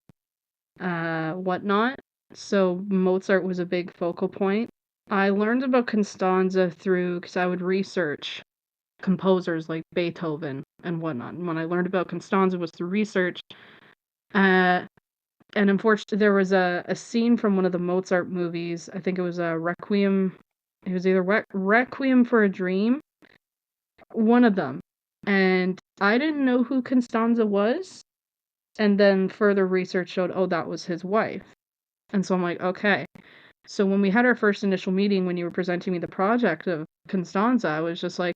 whatnot. So Mozart was a big focal point. I learned about Constanza because I would research composers like Beethoven and whatnot. And when I learned about Constanza was through research. Uh, and unfortunately, there was a scene from one of the Mozart movies. I think it was a Requiem. It was either Requiem for a Dream, one of them. And I didn't know who Constanza was. And then further research showed, oh, that was his wife. And so I'm like, okay. So when we had our first initial meeting, when you were presenting me the project of Constanza, I was just like,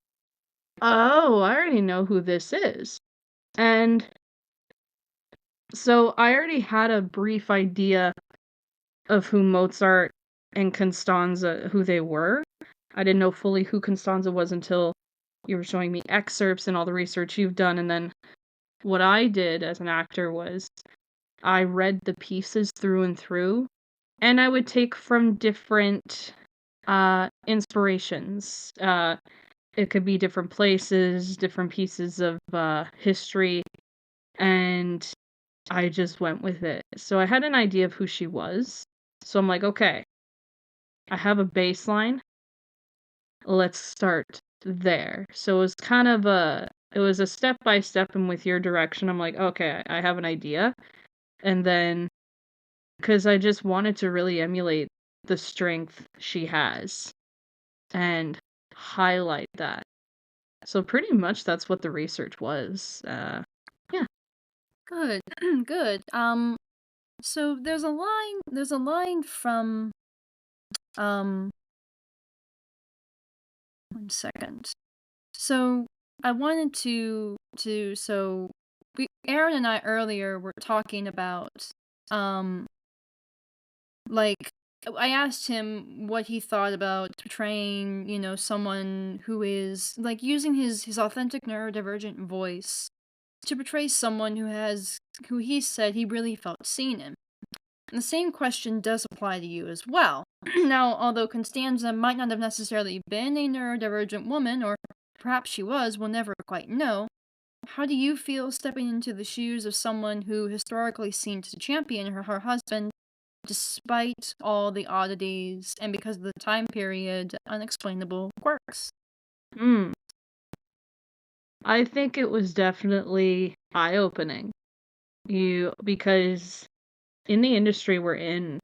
oh, I already know who this is. And so I already had a brief idea of who Mozart and Constanza, who they were. I didn't know fully who Constanza was until you were showing me excerpts and all the research you've done. And then what I did as an actor was I read the pieces through and through, and I would take from different inspirations. It could be different places, different pieces of history, and I just went with it. So I had an idea of who she was. So I'm like, okay, I have a baseline. Let's start there. So it was kind of it was a step by step, and with your direction, I'm like, okay, I have an idea. And then, because I just wanted to really emulate the strength she has and highlight that. So pretty much that's what the research was. Yeah. Good, good. So there's a line from, um, one second. So I wanted so Aaron and I earlier were talking about, like, I asked him what he thought about portraying, someone who is, like, using his authentic neurodivergent voice to portray someone who he said he really felt seen in. And the same question does apply to you as well. Now, although Constanza might not have necessarily been a neurodivergent woman, or perhaps she was, we'll never quite know, how do you feel stepping into the shoes of someone who historically seemed to champion her husband, despite all the oddities and, because of the time period, unexplainable quirks? Hmm. I think it was definitely eye-opening. Because in the industry we're in,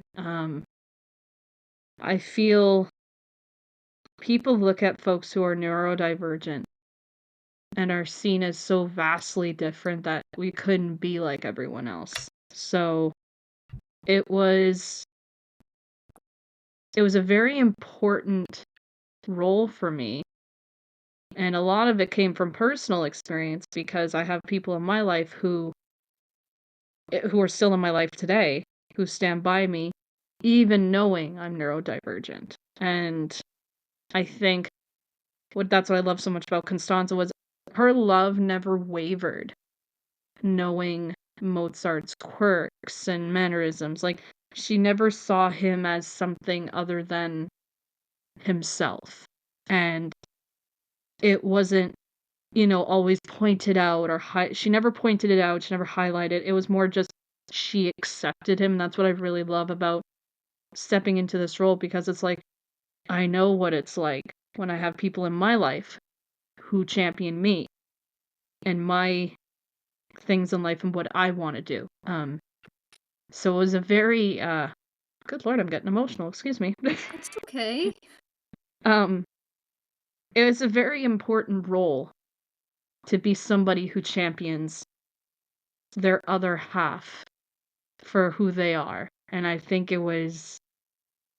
I feel people look at folks who are neurodivergent and are seen as so vastly different that we couldn't be like everyone else. So it was a very important role for me. And a lot of it came from personal experience because I have people in my life who are still in my life today, who stand by me, even knowing I'm neurodivergent. And I think that's what I love so much about Constanza was her love never wavered, knowing Mozart's quirks and mannerisms. Like, she never saw him as something other than himself. And it wasn't, always pointed out or she never pointed it out, she never highlighted. It was more just she accepted him. And that's what I really love about stepping into this role, because it's like, I know what it's like when I have people in my life who champion me and my things in life and what I want to do. So it was a very good Lord, I'm getting emotional, excuse me. It's okay. It was a very important role to be somebody who champions their other half for who they are. And I think it was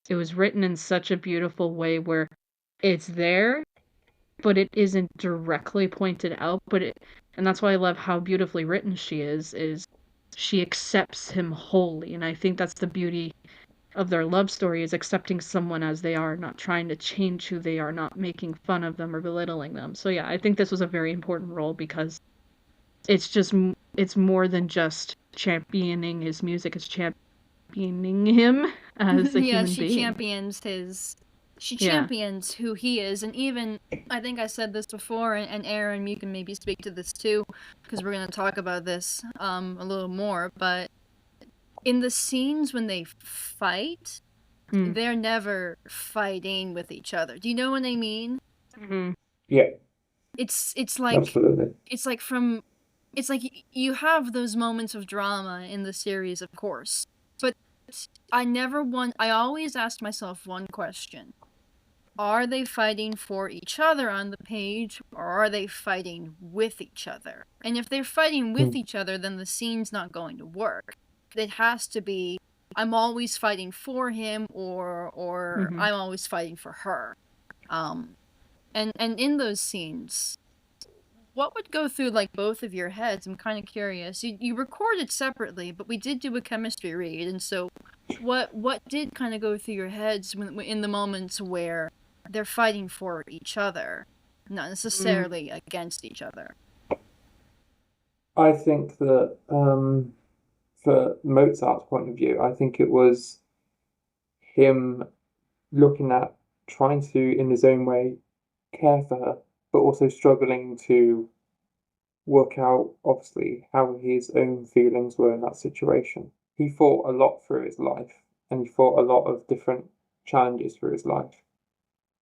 written in such a beautiful way where it's there, but it isn't directly pointed out, and that's why I love how beautifully written she is she accepts him wholly. And I think that's the beauty of their love story, is accepting someone as they are, not trying to change who they are, not making fun of them or belittling them. So yeah, I think this was a very important role because it's more than just championing his music, it's championing him as a Yeah, human being. She champions who he is, and even, I think I said this before, and Aaron, you can maybe speak to this too, because we're going to talk about this a little more, but in the scenes when they fight, they're never fighting with each other. Do you know what I mean? Mm-hmm. Yeah. It's like, absolutely. It's like you have those moments of drama in the series, of course, but I always asked myself one question. Are they fighting for each other on the page, or are they fighting with each other? And if they're fighting with each other, then the scene's not going to work. It has to be, I'm always fighting for him, or I'm always fighting for her. And in those scenes, what would go through like both of your heads? I'm kind of curious. You recorded separately, but we did do a chemistry read, and so what did kind of go through your heads in the moments where they're fighting for each other, not necessarily against each other? I think that for Mozart's point of view, I think it was him looking at trying to, in his own way, care for her, but also struggling to work out, obviously, how his own feelings were in that situation. He fought a lot through his life, and he fought a lot of different challenges through his life.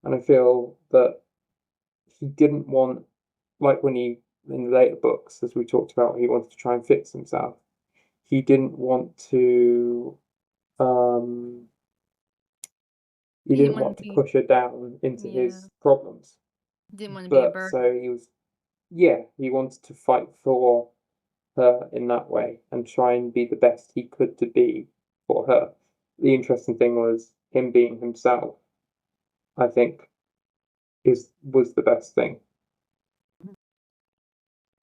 And I feel that he didn't want, like when he, in the later books, as we talked about, he wanted to try and fix himself. He didn't want to, he didn't want to push her down into his problems. Didn't want to be a burden. So he wanted to fight for her in that way and try and be the best he could to be for her. The interesting thing was him being himself, I think, was the best thing.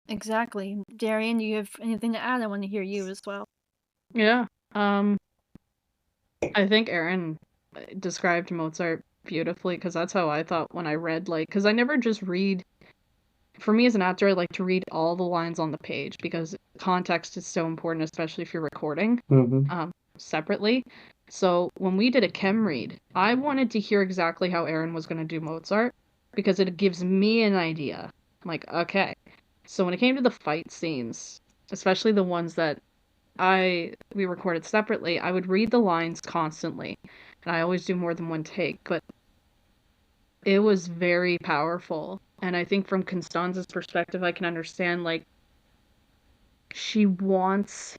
Exactly. Darien, do you have anything to add? I want to hear you as well. Yeah. I think Aaron described Mozart beautifully, because that's how I thought when I read, because I never just read. For me as an actor, I like to read all the lines on the page because context is so important, especially if you're recording separately. So when we did a chem read, I wanted to hear exactly how Aaron was going to do Mozart because it gives me an idea. I'm like, okay. So when it came to the fight scenes, especially the ones that we recorded separately, I would read the lines constantly. And I always do more than one take, but it was very powerful. And I think from Constanza's perspective, I can understand, she wants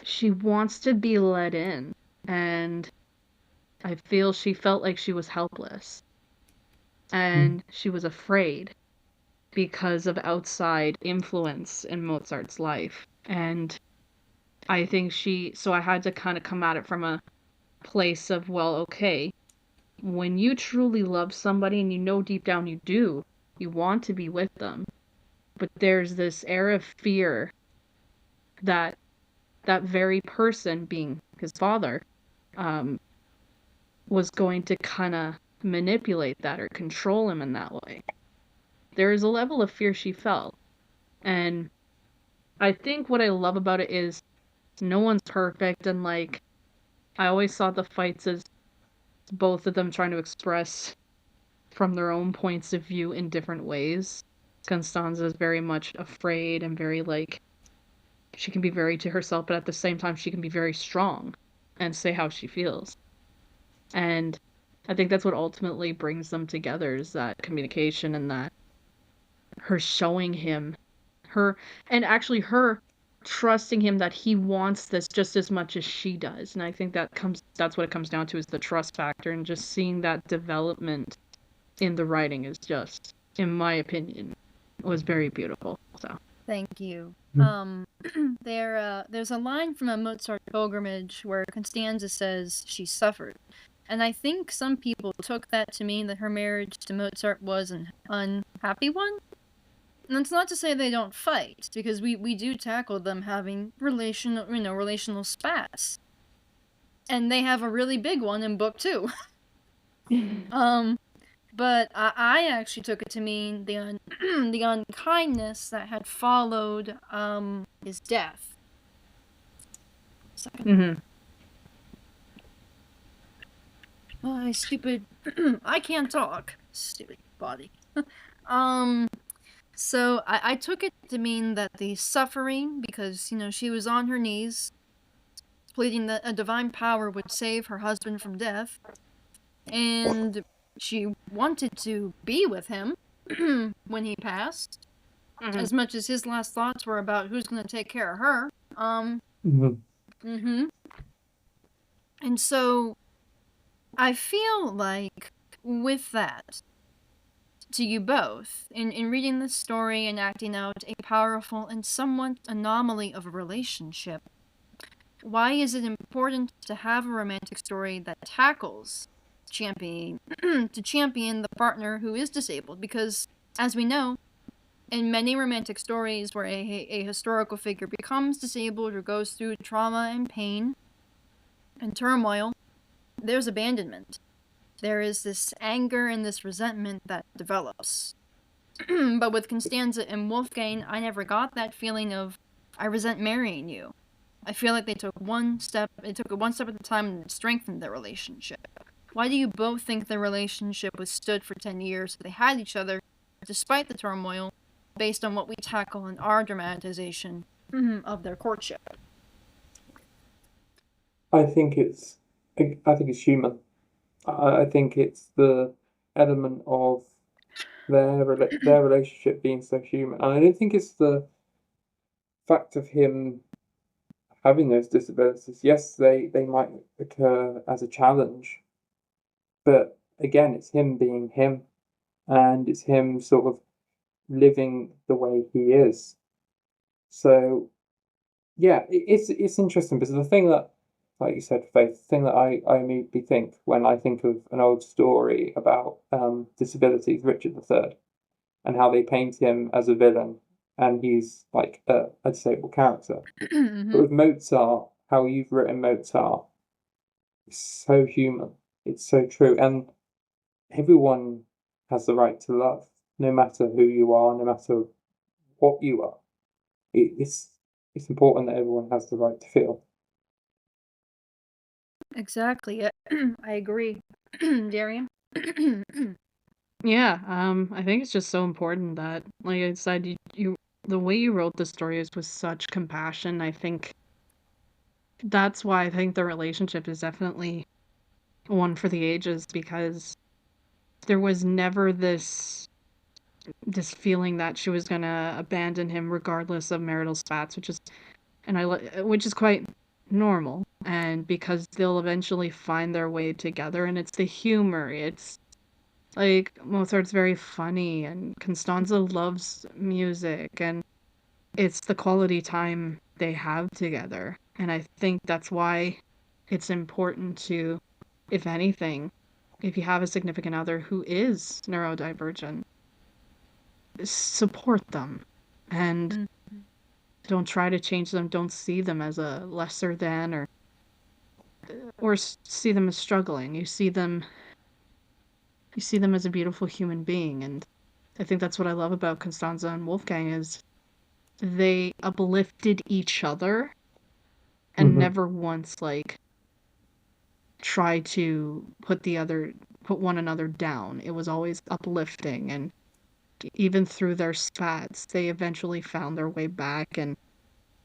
to be let in. And I feel she felt like she was helpless. And she was afraid because of outside influence in Mozart's life. And I think so I had to kind of come at it from a place of, well, okay, when you truly love somebody and you know deep down you want to be with them, but there's this air of fear that very person, being his father, was going to kind of manipulate that or control him in that way. There is a level of fear she felt. And I think what I love about it is no one's perfect, and I always saw the fights as both of them trying to express from their own points of view in different ways. Constanza is very much afraid and very she can be very to herself, but at the same time she can be very strong and say how she feels. And I think that's what ultimately brings them together, is that communication, and that her showing him her trusting him that he wants this just as much as she does. And I think that's what it comes down to, is the trust factor, and just seeing that development in the writing is just, in my opinion, was very beautiful. So thank you. There's a line from a Mozart pilgrimage where Constanza says she suffered. And I think some people took that to mean that her marriage to Mozart was an unhappy one. And that's not to say they don't fight, because we do tackle them having relational spats. And they have a really big one in book 2. But I actually took it to mean the the unkindness that had followed his death. Second. Oh, stupid. I can't talk. Stupid body. So I took it to mean that the suffering, because, she was on her knees, pleading that a divine power would save her husband from death, and she wanted to be with him when he passed, as much as his last thoughts were about who's going to take care of her. And so I feel like with that, to you both, in reading this story and acting out a powerful and somewhat anomaly of a relationship, why is it important to have a romantic story that tackles champion the partner who is disabled? Because, as we know, in many romantic stories where a historical figure becomes disabled or goes through trauma and pain and turmoil, there's abandonment. There is this anger and this resentment that develops. But with Constanza and Wolfgang, I never got that feeling of, I resent marrying you. I feel like they took it one step at a time and strengthened their relationship. Why do you both think their relationship withstood for 10 years? They had each other, despite the turmoil, based on what we tackle in our dramatization of their courtship. I think it's human. I think it's the element of their relationship being so human. And I don't think it's the fact of him having those disabilities. Yes, they might occur as a challenge, but again, it's him being him, and it's him sort of living the way he is. So, yeah, it's interesting because the thing that, like you said, Faith, the thing that I immediately think when I think of an old story about disabilities, Richard III, and how they paint him as a villain, and he's like a disabled character. But with Mozart, how you've written Mozart, is so human. It's so true, and everyone has the right to love, no matter who you are, no matter what you are. It's important that everyone has the right to feel. Exactly. I agree. Darien? Yeah, I think it's just so important that, like I said, you the way you wrote the story is with such compassion. I think that's why I think the relationship is definitely one for the ages, because there was never this feeling that she was gonna abandon him regardless of marital spats, which is quite normal, and because they'll eventually find their way together, and it's the humor. It's like Mozart's very funny, and Constanza loves music, and it's the quality time they have together. And I think that's why it's important to, if anything, if you have a significant other who is neurodivergent, support them and don't try to change them. Don't see them as a lesser than, or see them as struggling. You see them as a beautiful human being. And I think that's what I love about Constanza and Wolfgang is they uplifted each other and never once try to put one another down. It was always uplifting, and even through their spats, they eventually found their way back. And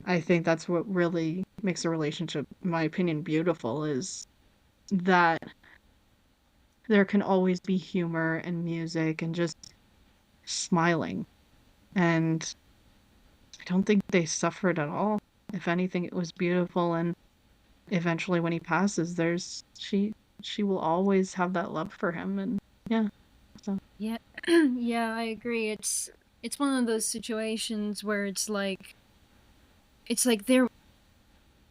I think that's what really makes a relationship, in my opinion, beautiful, is that there can always be humor and music and just smiling. And I don't think they suffered at all. If anything, it was beautiful. And eventually when he passes, she will always have that love for him. And yeah. So Yeah, I agree. It's one of those situations where it's like it's like they're,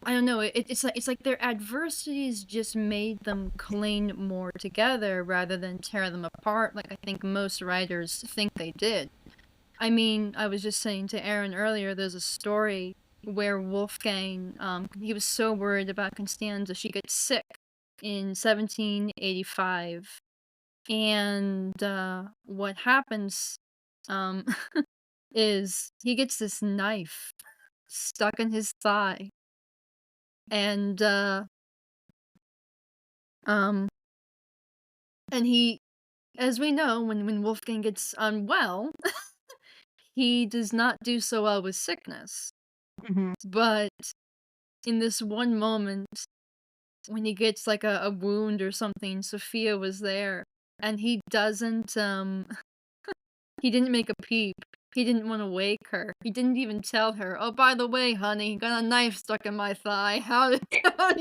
I don't know, it's like their adversities just made them cling more together rather than tear them apart like I think most writers think they did. I mean, I was just saying to Aaron earlier, there's a story where Wolfgang, he was so worried about Constanza, she gets sick in 1785. And what happens is he gets this knife stuck in his thigh. And um and he, as we know, when Wolfgang gets unwell, he does not do so well with sickness. Mhm. But in this one moment when he gets like a wound or something, Sophia was there, and he doesn't he didn't make a peep. He didn't want to wake her. He didn't even tell her, "Oh, by the way, honey, got a knife stuck in my thigh. How do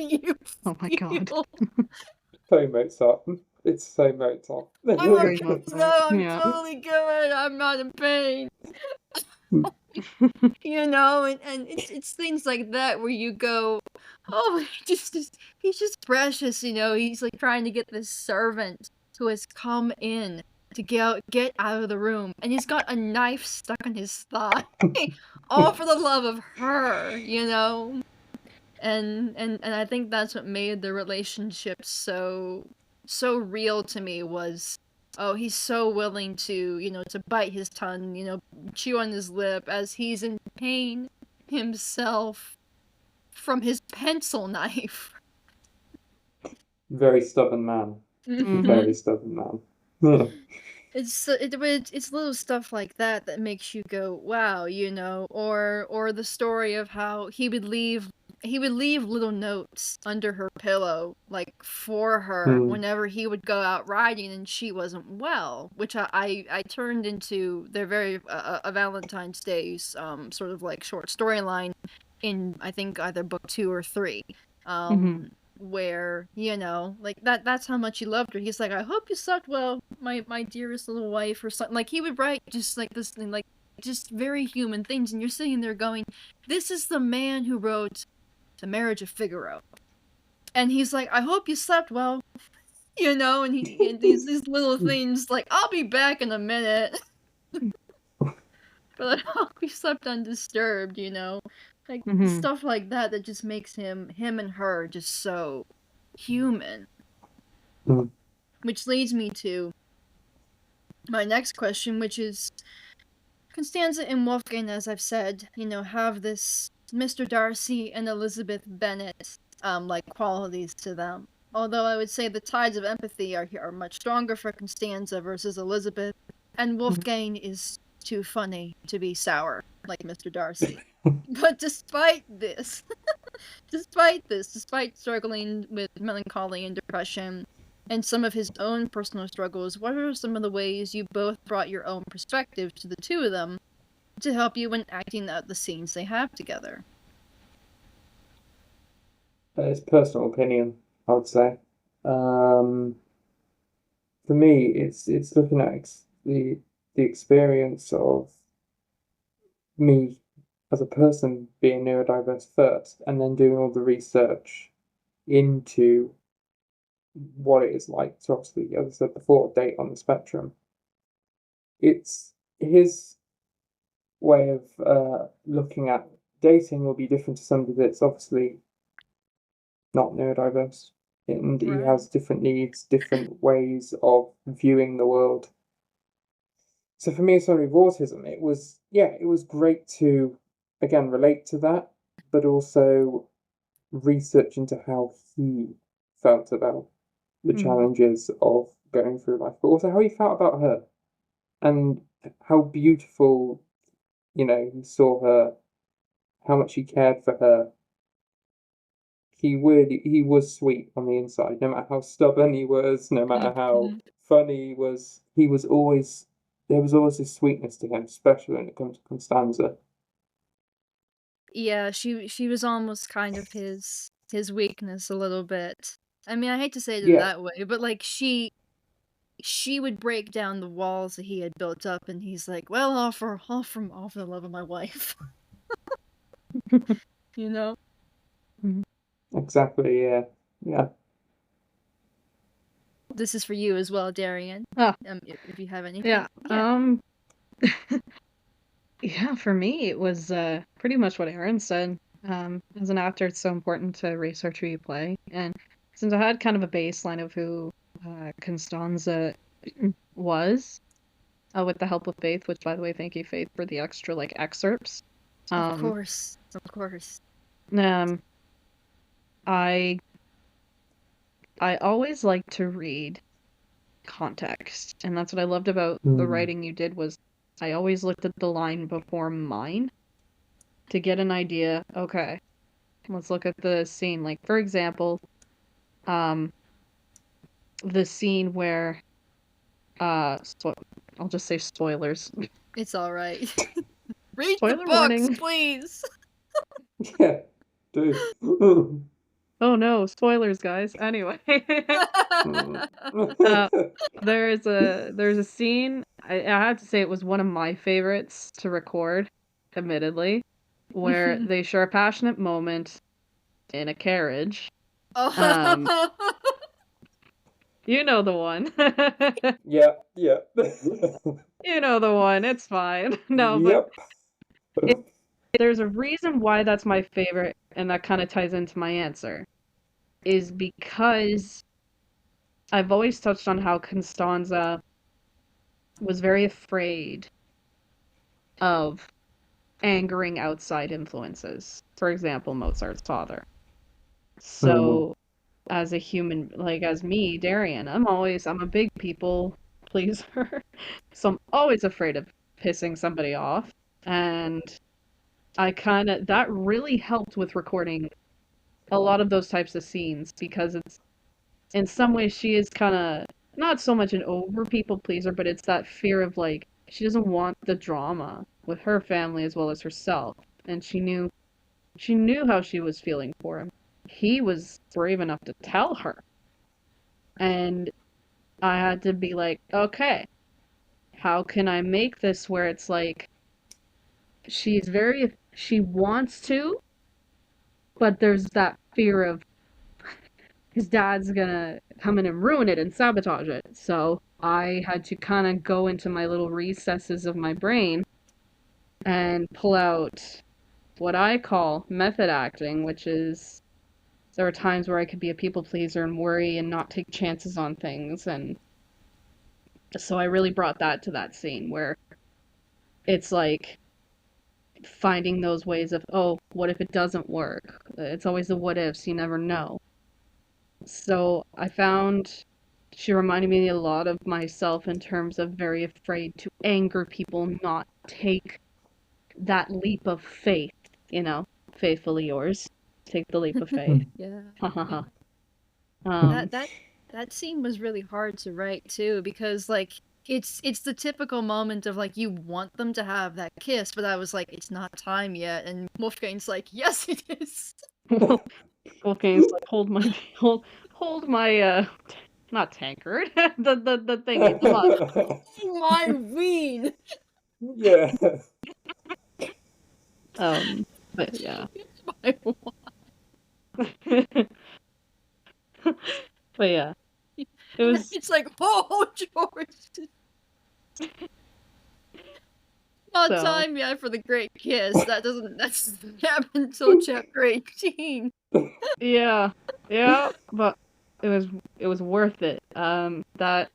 you Oh my god. feel?" So Mozart. It's so Mozart. I'm Very okay, Mozart, no, I'm yeah. totally good. I'm not in pain. You know, and it's things like that where you go, oh, he's just precious, you know. He's like trying to get this servant who has come in to get out of the room, and he's got a knife stuck in his thigh, all for the love of her, you know. And I think that's what made the relationship so real to me was, oh, he's so willing to, you know, to bite his tongue, you know, chew on his lip as he's in pain himself from his pencil knife. Very stubborn man. Mhm. Very stubborn man. Yeah. It's little stuff like that that makes you go, wow, you know, or the story of how he would leave little notes under her pillow, like for her whenever he would go out riding and she wasn't well, which I turned into their very a Valentine's Day's sort of like short storyline in I think either book 2 or 3. Mhm. Where, you know, like that's how much he loved her. He's like, I hope you slept well, my dearest little wife, or something. Like he would write just like this thing, like just very human things, and you're sitting there going, this is the man who wrote The Marriage of Figaro. And he's like, I hope you slept well, you know, and he and these little things like, I'll be back in a minute. But I hope you slept undisturbed, you know. Like Mhm. stuff like that that just makes him and her just so human. Mm. Which leads me to my next question, which is Constanza and Wolfgang, as I've said, you know, have this Mr. Darcy and Elizabeth Bennet like qualities to them. Although I would say the tides of empathy are much stronger for Constanza versus Elizabeth, and Wolfgang is too funny to be sour like Mr. Darcy. But despite despite struggling with melancholy and depression and some of his own personal struggles, what are some of the ways you both brought your own perspective to the two of them to help you when acting out the scenes they have together? It's personal opinion, I would say. Um, for me, it's looking at the experience of me as a person being neurodiverse first, and then doing all the research into what it is like to obviously, as I said before, date on the spectrum. It's his way of looking at dating will be different to somebody that's obviously not neurodiverse. And he Right. has different needs, different ways of viewing the world. So for me, as somebody with autism, it was great to again relate to that, but also research into how he felt about the challenges of going through life, but also how he felt about her and how beautiful, you know, he saw her, how much he cared for her. He was sweet on the inside, no matter how stubborn he was, no matter how funny he was always there was always this sweetness to him, especially when it comes to Constanza. Yeah, she was almost kind of his weakness a little bit. I mean, I hate to say it in Yeah, that way, but like she would break down the walls that he had built up, and he's like, well, all for the love of my wife. You know? Exactly, yeah. Yeah. This is for you as well, Darien. Oh, If you have anything. yeah. Yeah, for me, it was pretty much what Aaron said. As an actor, it's so important to research who you play. And since I had kind of a baseline of who Constanza was, with the help of Faith, which, by the way, thank you, Faith, for the extra, like, excerpts. Of course. Of course. I always like to read context, and that's what I loved about the writing you did was I always looked at the line before mine to get an idea. Okay, let's look at the scene. Like, for example, the scene where I'll just say spoilers. It's all right. Read Spoiler the books, warning. please. Yeah, do. Oh no, spoilers, guys. Anyway, there's a scene. I have to say it was one of my favorites to record, admittedly, where they share a passionate moment in a carriage. Oh. You know the one. Yeah, yeah. You know the one. It's fine. No, Yep. but there's a reason why that's my favorite, and that kind of ties into my answer, is because I've always touched on how Constanza was very afraid of angering outside influences. For example, Mozart's father. So, as a human, like as me, Darien, I'm a big people pleaser. So I'm always afraid of pissing somebody off. And that really helped with recording a lot of those types of scenes because it's, in some ways, she is kind of not so much an over people pleaser, but it's that fear of like, she doesn't want the drama with her family as well as herself. And she knew how she was feeling for him. He was brave enough to tell her. And I had to be like, okay, how can I make this where it's like she wants to, but there's that fear of his dad's gonna come in and ruin it and sabotage it. So I had to kind of go into my little recesses of my brain and pull out what I call method acting, which is there are times where I could be a people pleaser and worry and not take chances on things. And so I really brought that to that scene where it's like finding those ways of, oh, what if it doesn't work? It's always the what ifs, you never know. So I found she reminded me a lot of myself in terms of very afraid to anger people, not take that leap of faith, faithfully yours. Take the leap of faith. Yeah. Um, That scene was really hard to write too because like it's the typical moment of like you want them to have that kiss, but I was like it's not time yet, and Wolfgang's like yes it is. Wolfgang's like hold my not tankard the thingy the mug. My ween. Yeah. But yeah. My But yeah, it was. It's like oh George. Not So. time yet for the great kiss. That's happen until chapter 18. Yeah, but it was worth it. That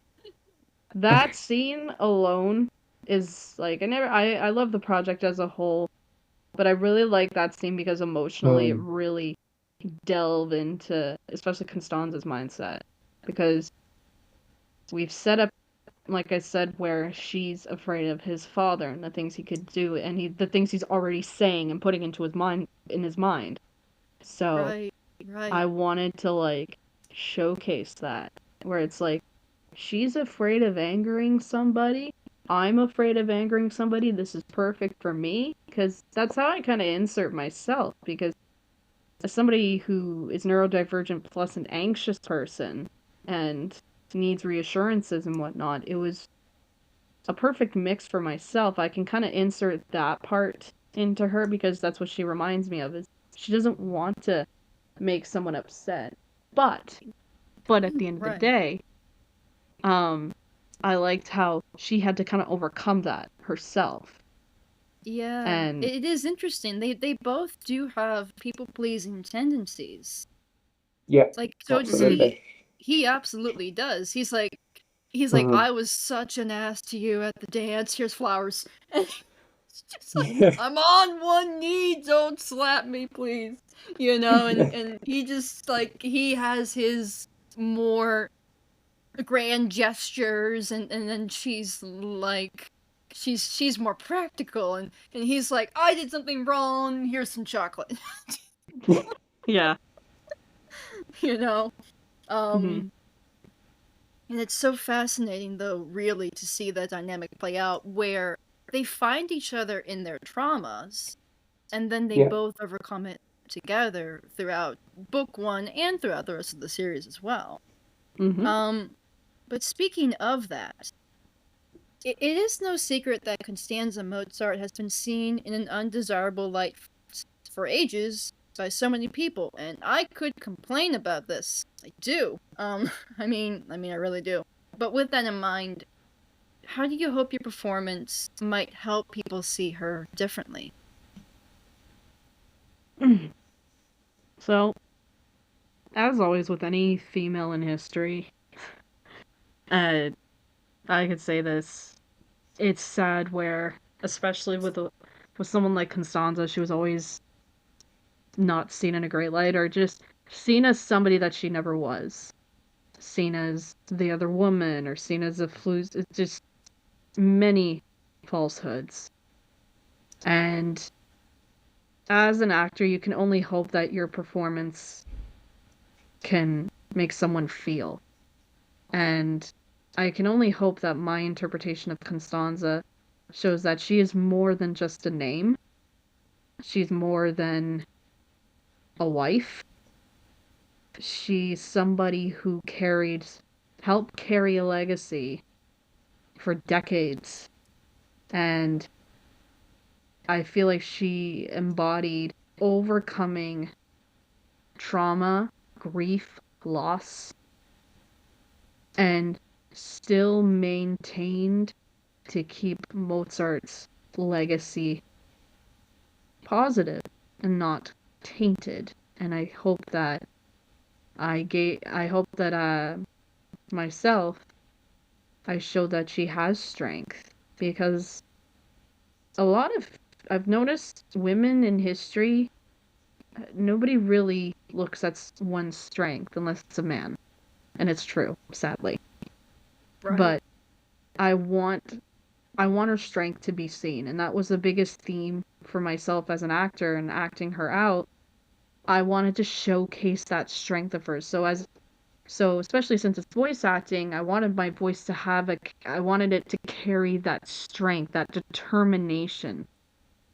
scene alone is like I love the project as a whole, but I really like that scene because emotionally it really delved into especially Constanza's mindset because we've set up, like I said, where she's afraid of his father and the things he could do and the things he's already saying and putting into his mind. So Right. I wanted to like showcase that where it's like she's afraid of angering somebody. I'm afraid of angering somebody. This is perfect for me because that's how I kind of insert myself because as somebody who is neurodivergent plus an anxious person and needs reassurances and whatnot, it was a perfect mix for myself. I can kind of insert that part into her, because that's what she reminds me of, is she doesn't want to make someone upset. But at the end of the Right. day, I liked how she had to kind of overcome that herself. Yeah, And it is interesting. They both do have people-pleasing tendencies. Yeah, Like, so does absolutely. he absolutely does. He's like, Mhm. I was such an ass to you at the dance. Here's flowers. And it's just like, Yeah. I'm on one knee. Don't slap me, please. You know, and he just like he has his more grand gestures, and then she's like, she's more practical, and he's like, I did something wrong. Here's some chocolate. yeah. You know. Mhm. And it's so fascinating, though, really, to see that dynamic play out, where they find each other in their traumas, and then they Yeah. both overcome it together throughout book one and throughout the rest of the series as well. Mhm. But speaking of that, it is no secret that Constanza Mozart has been seen in an undesirable light for ages by so many people, and I could complain about this. I do. I mean, I really do. But with that in mind, how do you hope your performance might help people see her differently? So, as always with any female in history, uh, I could say this. It's sad where, especially with someone like Constanza, she was always not seen in a great light, or just seen as somebody that she never was. Seen as the other woman, or seen as a flus. It's just many falsehoods. And as an actor, you can only hope that your performance can make someone feel. And I can only hope that my interpretation of Constanza shows that she is more than just a name. She's more than a wife. She's somebody who helped carry a legacy for decades. And I feel like she embodied overcoming trauma, grief, loss, and still maintained to keep Mozart's legacy positive and not tainted. And I hope that myself, I showed that she has strength, because a lot of I've noticed women in history, nobody really looks at one's strength unless it's a man. And it's true, sadly. Right. But I want her strength to be seen, and that was the biggest theme for myself as an actor and acting her out. I wanted to showcase that strength of hers. So especially since it's voice acting, I wanted my voice to I wanted it to carry that strength, that determination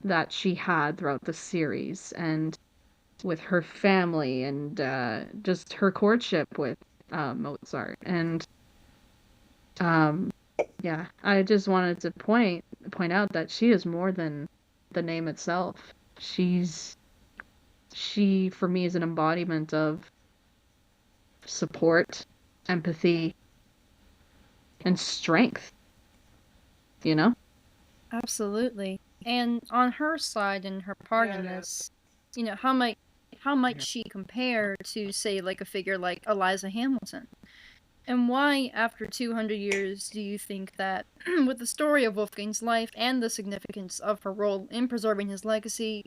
that she had throughout the series, and with her family, and just her courtship with Mozart. And yeah, I just wanted to point out that she is more than the name itself. She for me is an embodiment of support, empathy, and strength, you know? Absolutely. And on her side and her part in this, how might she compare to, say, like a figure like Eliza Hamilton? And why, after 200 years, do you think that, with the story of Wolfgang's life and the significance of her role in preserving his legacy,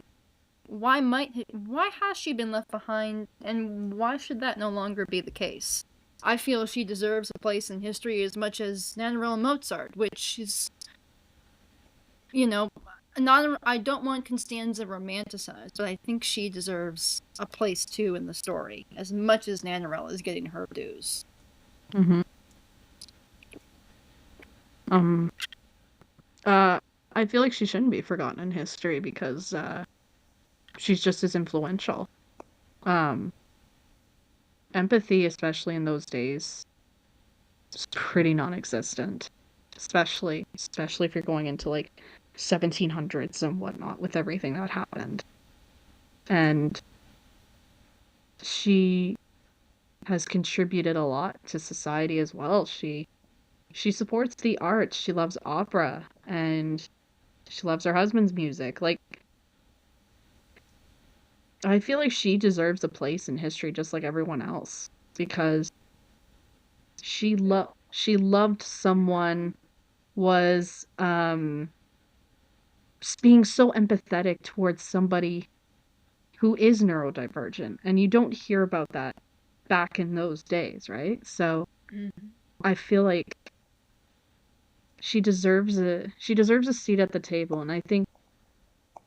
why has she been left behind, and why should that no longer be the case? I feel she deserves a place in history as much as Nannerl and Mozart, which is, I don't want Constanza romanticized, but I think she deserves a place too in the story, as much as Nannerl is getting her dues. Mm-hmm. I feel like she shouldn't be forgotten in history, because she's just as influential. Empathy, especially in those days, is pretty non-existent. Especially if you're going into like 1700s and whatnot with everything that happened. And she has contributed a lot to society as well. She supports the arts. She loves opera, and she loves her husband's music. Like, I feel like she deserves a place in history just like everyone else, because she loved someone, was being so empathetic towards somebody who is neurodivergent, and you don't hear about that back in those days, right? So I feel like she deserves a seat at the table, and I think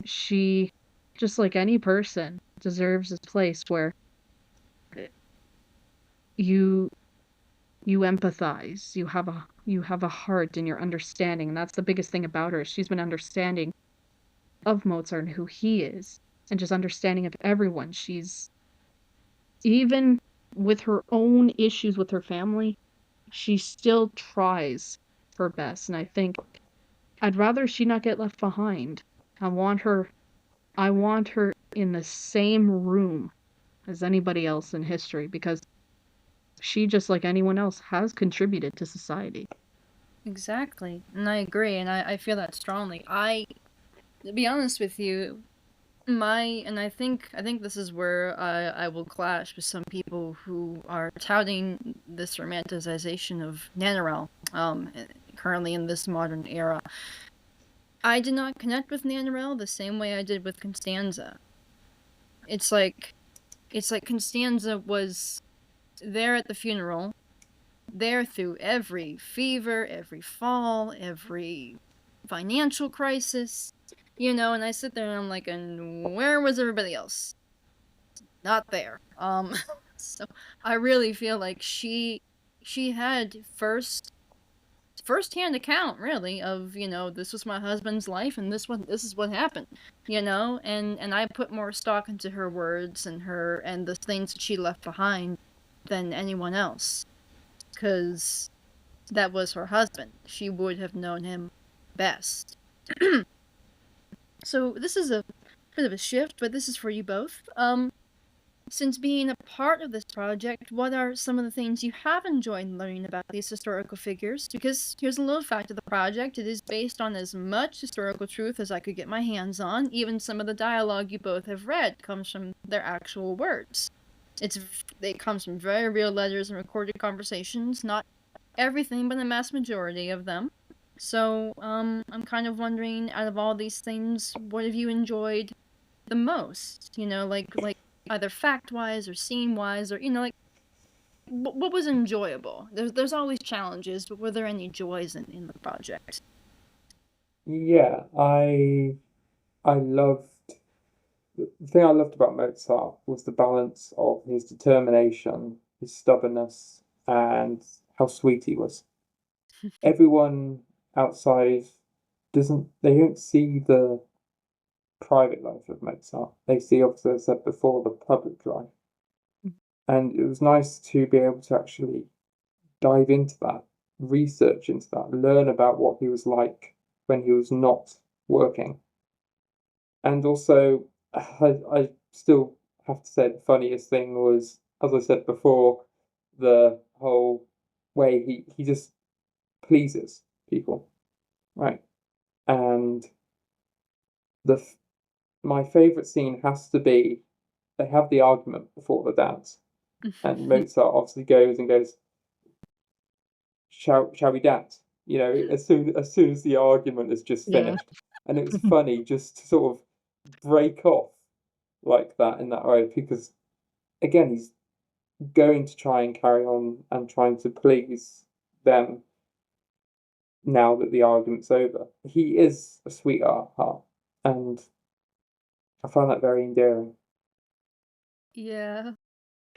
she, just like any person, deserves a place where you empathize, you have a heart, and you're understanding. And that's the biggest thing about her. She's been understanding of Mozart and who he is, and just understanding of everyone. She's, even with her own issues with her family, she still tries her best. And I think I'd rather she not get left behind. I want her in the same room as anybody else in history, because she, just like anyone else, has contributed to society. Exactly. And I agree, and I feel that strongly. To be honest with you, I think this is where I will clash with some people who are touting this romanticization of Nannerl, currently in this modern era. I did not connect with Nannerl the same way I did with Constanza. It's like Constanza was there at the funeral, there through every fever, every fall, every financial crisis, and I sit there and I'm like, and where was everybody else? Not there. So I really feel like she had first-hand account, really, of, this was my husband's life, and this is what happened, and I put more stock into her words and the things that she left behind than anyone else, because that was her husband. She would have known him best. So this is a bit of a shift, but this is for you both. Since being a part of this project, what are some of the things you have enjoyed learning about these historical figures? Because here's a little fact of the project: it is based on as much historical truth as I could get my hands on. Even some of the dialogue you both have read comes from their actual words. It comes from very real letters and recorded conversations, not everything, but a mass majority of them. So, I'm kind of wondering, out of all these things, what have you enjoyed the most? Like either fact-wise or scene-wise, or, like, what was enjoyable? There's always challenges, but were there any joys in the project? Yeah, I loved the thing I loved about Mozart was the balance of his determination, his stubbornness, and how sweet he was. Everyone outside they don't see the private life of Mozart. They see, obviously, as I said before, the public life. And it was nice to be able to actually dive into that, research into that, learn about what he was like when he was not working. And also, I still have to say the funniest thing was, as I said before, the whole way he just pleases people, right? And my favorite scene has to be, they have the argument before the dance, and Mozart obviously goes, shall we dance? As soon as the argument is just finished. And it was funny just to sort of break off like that in that way, because again, he's going to try and carry on and trying to please them now that the argument's over. He is a sweetheart, and I find that very endearing. Yeah.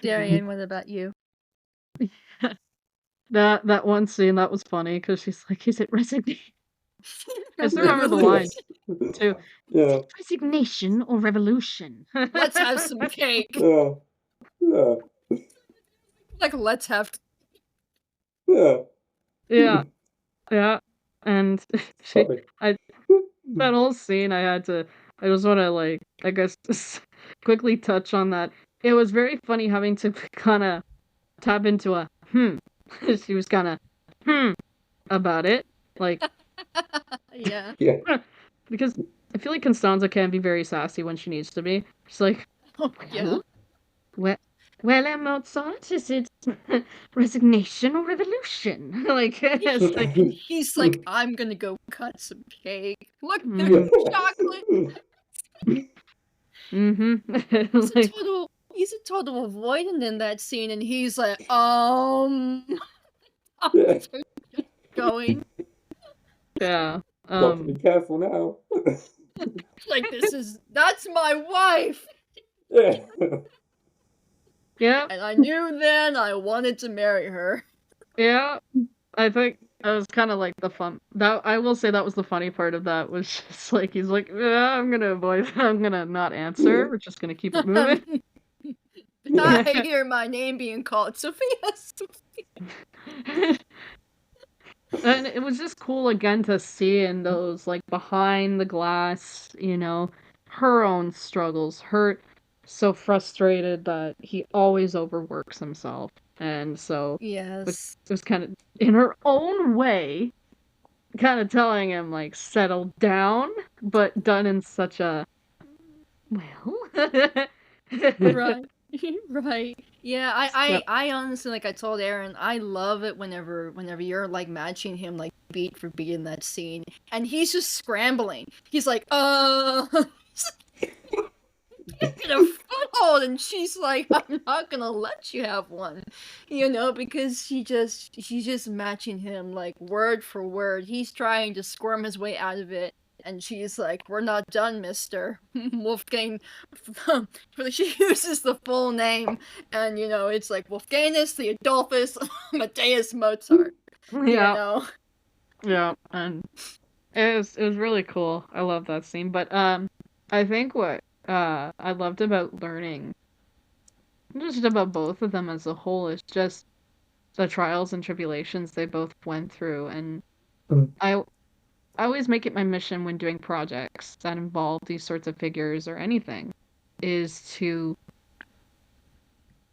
Darien, what about you? That one scene, that was funny, because she's like, is it resignation? I still remember the line, too. Yeah. Is it resignation or revolution? Let's have some cake. Yeah. Yeah. Like, let's have... Yeah. Yeah. Yeah. And Sorry. That whole scene, I just want to, like, I guess, just quickly touch on that. It was very funny having to kind of tap into a She was kind of about it. Like, Yeah. Yeah. because I feel like Constanza can be very sassy when she needs to be. She's like, Oh, yeah. well, well, Mozart, is it resignation or revolution? Like, it's like, He's like, I'm gonna go cut some cake. Look, Mm. there's chocolate. He's a like, total avoidant in that scene, and he's like, Yeah. going yeah. Got to be careful now. like that's my wife, Yeah. Yeah, and I knew then I wanted to marry her. yeah. I think that was kind of like the fun. That I will say that was the funny part of that was just like he's like, yeah, I'm gonna avoid. I'm gonna not answer. We're just gonna keep it moving. I hear my name being called Sophia. And it was just cool again to see in those like behind the glass, her own struggles. Her so frustrated that he always overworks himself, and so Yes. it was kind of in her own way, kind of telling him like settle down, but done in such a well. Right. Right. Yeah, So, I honestly, like I told Aaron, I love it whenever you're like matching him like beat for beat in that scene, and he's just scrambling. He's like, get a foothold, and she's like, I'm not gonna let you have one, because she's just matching him like word for word. He's trying to squirm his way out of it, and she's like, we're not done, mister. Wolfgang. She uses the full name, and it's like Wolfgangus Theodulfus Amadeus Mozart. yeah, yeah, and it was really cool. I love that scene. But I think what I loved about learning just about both of them as a whole is just the trials and tribulations they both went through. And I always make it my mission when doing projects that involve these sorts of figures or anything is to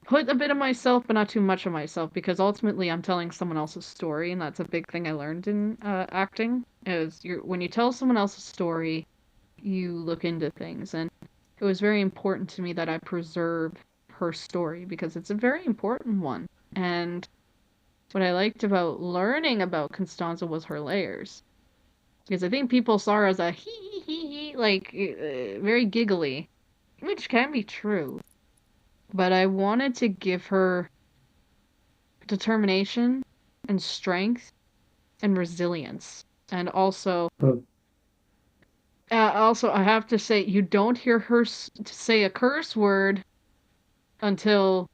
put a bit of myself but not too much of myself, because ultimately I'm telling someone else's story, and that's a big thing I learned in acting is when you tell someone else's story, you look into things. And it was very important to me that I preserve her story because it's a very important one. And what I liked about learning about Constanza was her layers. Because I think people saw her as a hee, like very giggly, which can be true. But I wanted to give her determination and strength and resilience. And also, I have to say, you don't hear her say a curse word until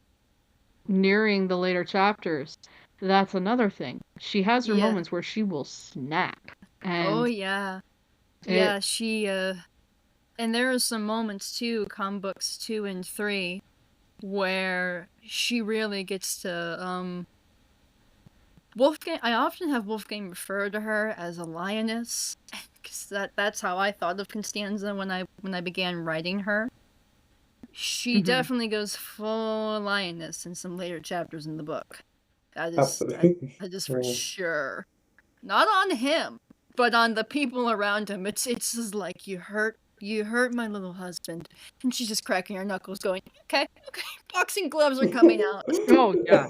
nearing the later chapters. That's another thing. She has her moments where she will snap. Oh, And yeah. Yeah, she, and there are some moments too, books 2 and 3, where she really gets to, Wolfgang, I often have Wolfgang refer to her as a lioness, because that's how I thought of Constanza when I began writing her. She definitely goes full lioness in some later chapters in the book. That is for sure. Not on him, but on the people around him. It's just like, you hurt my little husband. And she's just cracking her knuckles going, okay, boxing gloves are coming out. oh yeah.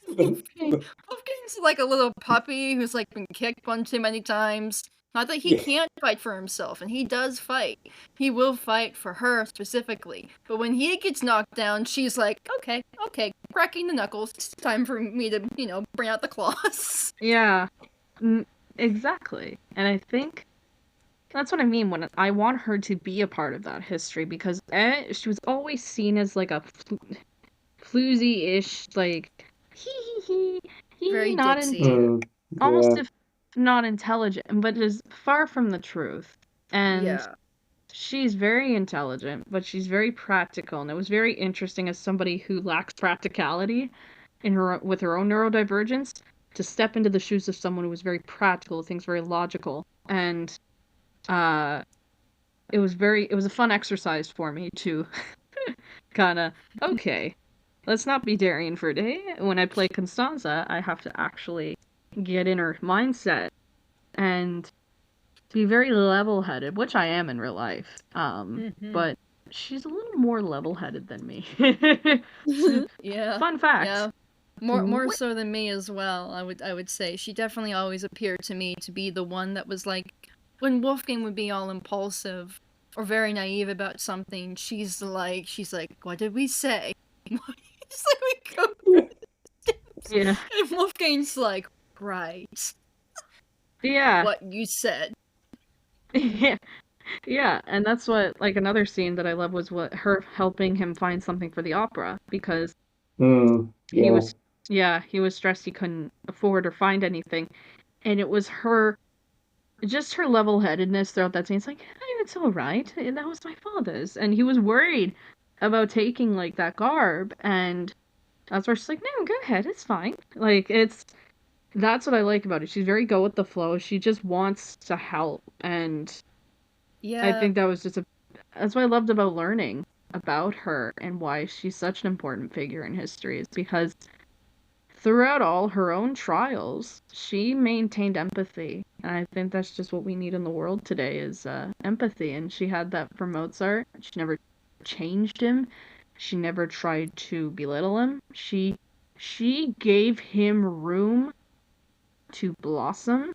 Wolfgang's like a little puppy who's like been kicked one too many times. Not that he can't fight for himself, and he does fight. He will fight for her specifically. But when he gets knocked down, she's like, okay, cracking the knuckles. It's time for me to, bring out the claws. Yeah, exactly. And I think that's what I mean when I want her to be a part of that history, because she was always seen as like a floozy-ish, like Very not ditzy. almost if not intelligent, but is far from the truth. And she's very intelligent, but she's very practical, and it was very interesting as somebody who lacks practicality with her own neurodivergence to step into the shoes of someone who was very practical, things very logical. And it was a fun exercise for me to kind of, okay, let's not be Darien for a day. When I play Constanza, I have to actually get in her mindset and be very level-headed, which I am in real life. But she's a little more level-headed than me. Yeah. Fun fact. Yeah. More so than me as well, I would say. She definitely always appeared to me to be the one that was like, when Wolfgang would be all impulsive or very naive about something, she's like, what did we say? It's like we go through the steps. Yeah. And Wolfgang's like, right. Yeah. What you said. Yeah. Yeah, and that's what, like, another scene that I love was what her helping him find something for the opera, because he was stressed he couldn't afford or find anything. And it was just her level-headedness throughout that scene. It's like, hey, it's all right. That was my father's. And he was worried about taking, like, that garb. And that's where she's like, no, go ahead. It's fine. Like, that's what I like about it. She's very go with the flow. She just wants to help. And Yeah. I think that was that's what I loved about learning about her and why she's such an important figure in history, is because throughout all her own trials, she maintained empathy. And I think that's just what we need in the world today is empathy. And she had that for Mozart. She never changed him. She never tried to belittle him. She gave him room to blossom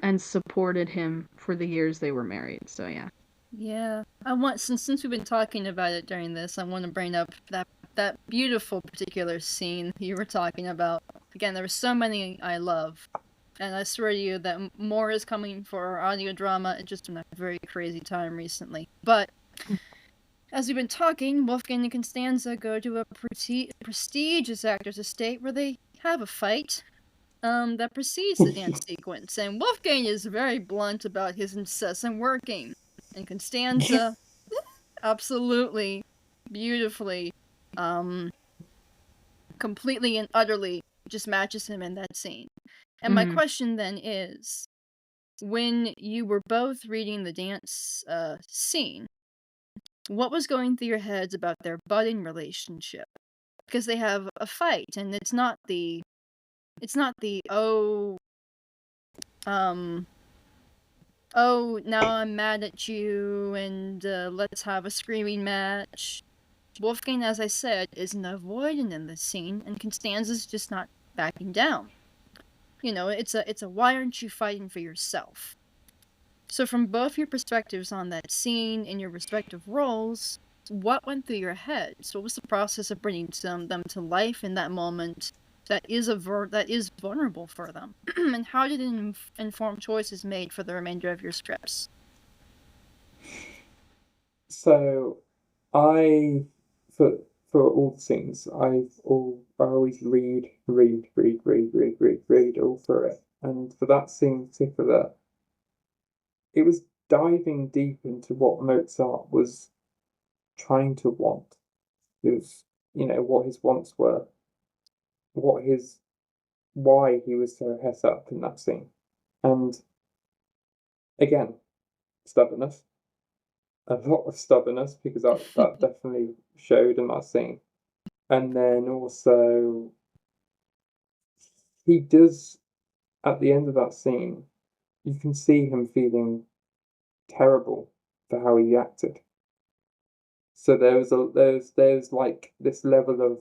and supported him for the years they were married. So yeah. Yeah. I want, since we've been talking about it during this, I want to bring up that beautiful particular scene you were talking about. Again, there were so many I love. And I swear to you that more is coming for our audio drama. It's just been a very crazy time recently. But as we've been talking, Wolfgang and Constanza go to a prestigious actor's estate where they have a fight that precedes the dance sequence. And Wolfgang is very blunt about his incessant working. And Constanza, absolutely, beautifully, completely and utterly just matches him in that scene. And my question then is, when you were both reading the dance scene, what was going through your heads about their budding relationship? Because they have a fight, and it's not the oh, now I'm mad at you, and let's have a screaming match. Wolfgang, as I said, isn't avoidant in this scene, and Constanza's just not backing down. You know, it's a why aren't you fighting for yourself? So from both your perspectives on that scene in your respective roles, what went through your heads? What was the process of bringing them to life in that moment that is vulnerable for them? And how did it inform choices made for the remainder of your scripts? So, for all the scenes, I always read all through it. And for that scene in particular, it was diving deep into what Mozart was trying to want. It was, what his wants were, why he was so het up in that scene. And again, stubbornness. A lot of stubbornness, because that definitely showed in that scene. And then also, he does, at the end of that scene, you can see him feeling terrible for how he acted. So there's like this level of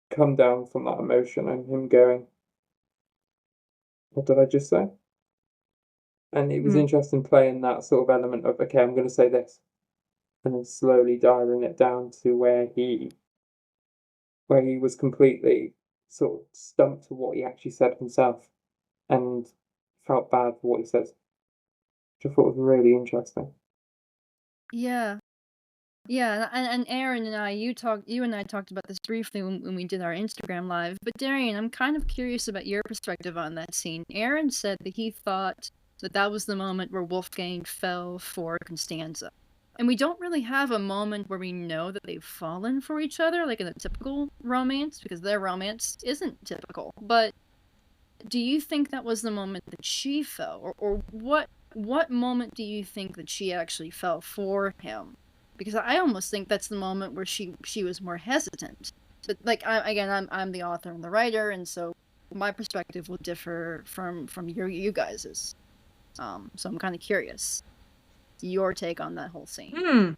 come down from that emotion and him going, what did I just say? And it was interesting playing that sort of element of, okay, I'm going to say this, and then slowly dialing it down to where he was completely sort of stumped to what he actually said himself and felt bad for what he said, which I thought was really interesting. Yeah. Yeah, and Aaron and I, you and I talked about this briefly when we did our Instagram live, but Darien, I'm kind of curious about your perspective on that scene. Aaron said that he thought that was the moment where Wolfgang fell for Constanza. And we don't really have a moment where we know that they've fallen for each other, like in a typical romance, because their romance isn't typical. But do you think that was the moment that she fell? Or what what moment do you think that she actually fell for him? Because I almost think that's the moment where she was more hesitant. But like, I'm the author and the writer, and so my perspective will differ from you guys's. So I'm kind of curious your take on that whole scene.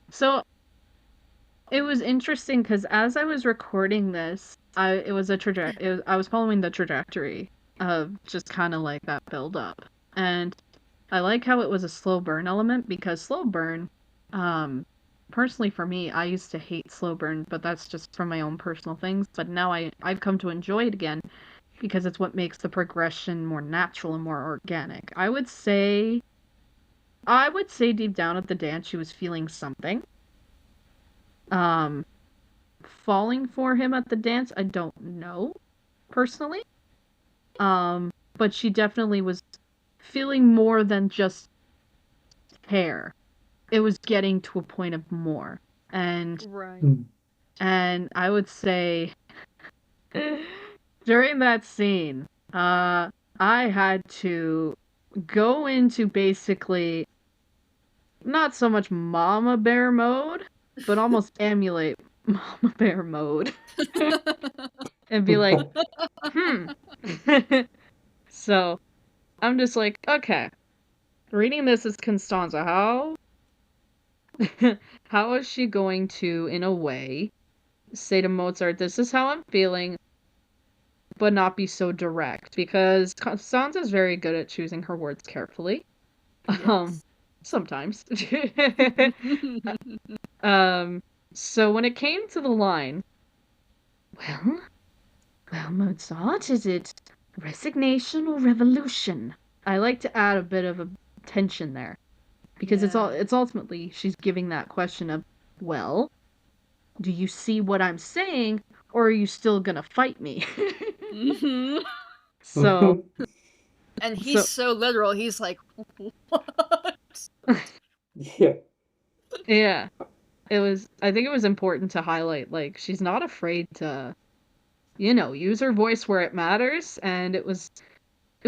So it was interesting because as I was recording this, I was following the trajectory of just kind of like that build up, and I like how it was a slow burn element, because slow burn, personally for me, I used to hate slow burn, but that's just from my own personal things. But now I've come to enjoy it again because it's what makes the progression more natural and more organic. I would say deep down at the dance she was feeling something. Falling for him at the dance, I don't know personally. But she definitely was feeling more than just care. It was getting to a point of more. And Right. and I would say during that scene, I had to go into basically not so much mama bear mode, but almost emulate mama bear mode. And be like, So, I'm just like, okay, reading this as Constanza, how is she going to, in a way, say to Mozart, this is how I'm feeling, but not be so direct? Because Constanza's very good at choosing her words carefully. Yes. Sometimes. So when it came to the line, well, Mozart, is it resignation or revolution? I like to add a bit of a tension there, because it's ultimately she's giving that question of, well, do you see what I'm saying, or are you still gonna fight me? So and he's so literal. He's like, what? Yeah. Yeah, I think it was important to highlight, like, she's not afraid to, use her voice where it matters. And it was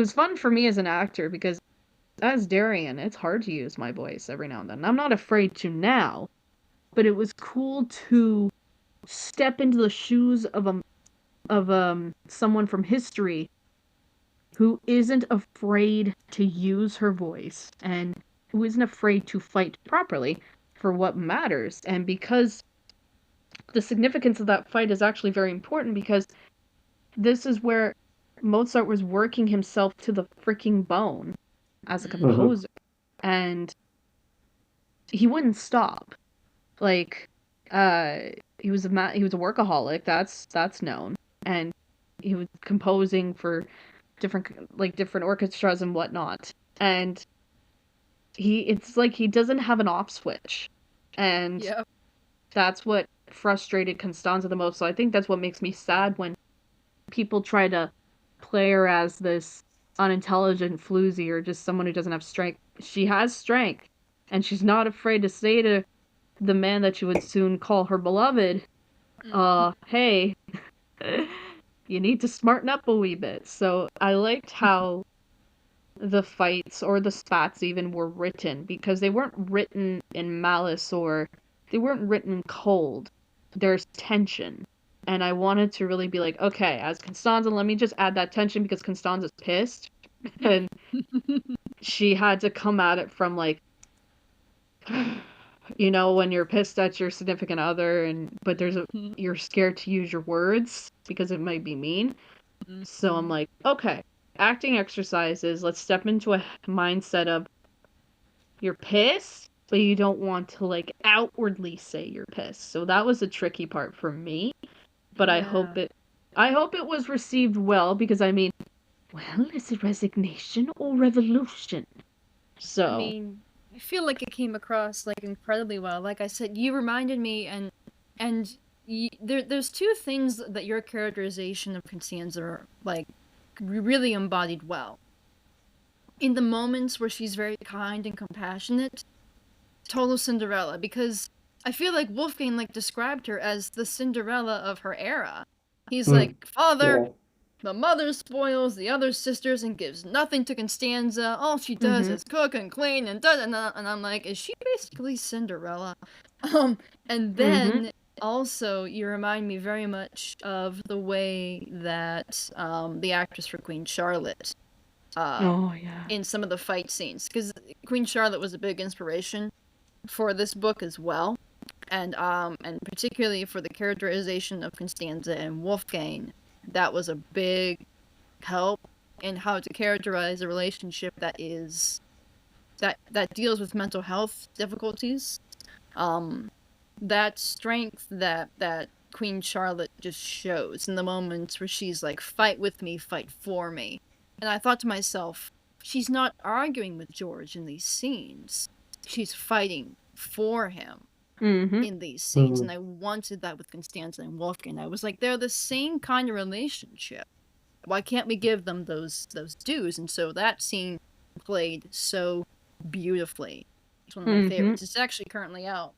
fun for me as an actor, because as Darien, it's hard to use my voice every now and then. I'm not afraid to now, but it was cool to step into the shoes of someone from history who isn't afraid to use her voice and who isn't afraid to fight properly for what matters. And because the significance of that fight is actually very important, because this is where Mozart was working himself to the freaking bone as a composer. And he wouldn't stop. Like, he was a workaholic. That's known, and he was composing for different orchestras and whatnot. And it's like he doesn't have an off switch, and that's what frustrated Constanza the most. So I think that's what makes me sad when people try to play her as this unintelligent floozy or just someone who doesn't have strength. She has strength, and she's not afraid to say to the man that she would soon call her beloved, hey, you need to smarten up a wee bit. So I liked how the fights, or the spats even, were written, because they weren't written in malice, or they weren't written cold. There's tension. And I wanted to really be like, okay, as Constanza, let me just add that tension, because Constanza's pissed. And she had to come at it from, like, when you're pissed at your significant other, but you're scared to use your words because it might be mean. So I'm like, okay, acting exercises, let's step into a mindset of, you're pissed, but you don't want to, like, outwardly say you're pissed. So that was a tricky part for me, but I hope it was received well, because I mean, well, is it resignation or revolution? So I mean, I feel like it came across, like, incredibly well. Like I said, you reminded me, and there's two things that your characterization of Constanza are, like, really embodied well. In the moments where she's very kind and compassionate, total Cinderella, because I feel like Wolfgang, like, described her as the Cinderella of her era. He's like, father, the mother spoils the other sisters and gives nothing to Constanza. All she does is cook and clean and da-da-da. And I'm like, is she basically Cinderella? And then also you remind me very much of the way that the actress for Queen Charlotte in some of the fight scenes, because Queen Charlotte was a big inspiration for this book as well, and particularly for the characterization of Constanza and Wolfgang. That was a big help in how to characterize a relationship that deals with mental health difficulties. That strength that Queen Charlotte just shows in the moments where she's like, fight with me, fight for me. And I thought to myself, she's not arguing with George in these scenes. She's fighting for him in these scenes. And I wanted that with Constanza and Wolfgang. I was like, they're the same kind of relationship. Why can't we give them those dues? And so that scene played so beautifully. It's one of my favorites. It's actually currently out.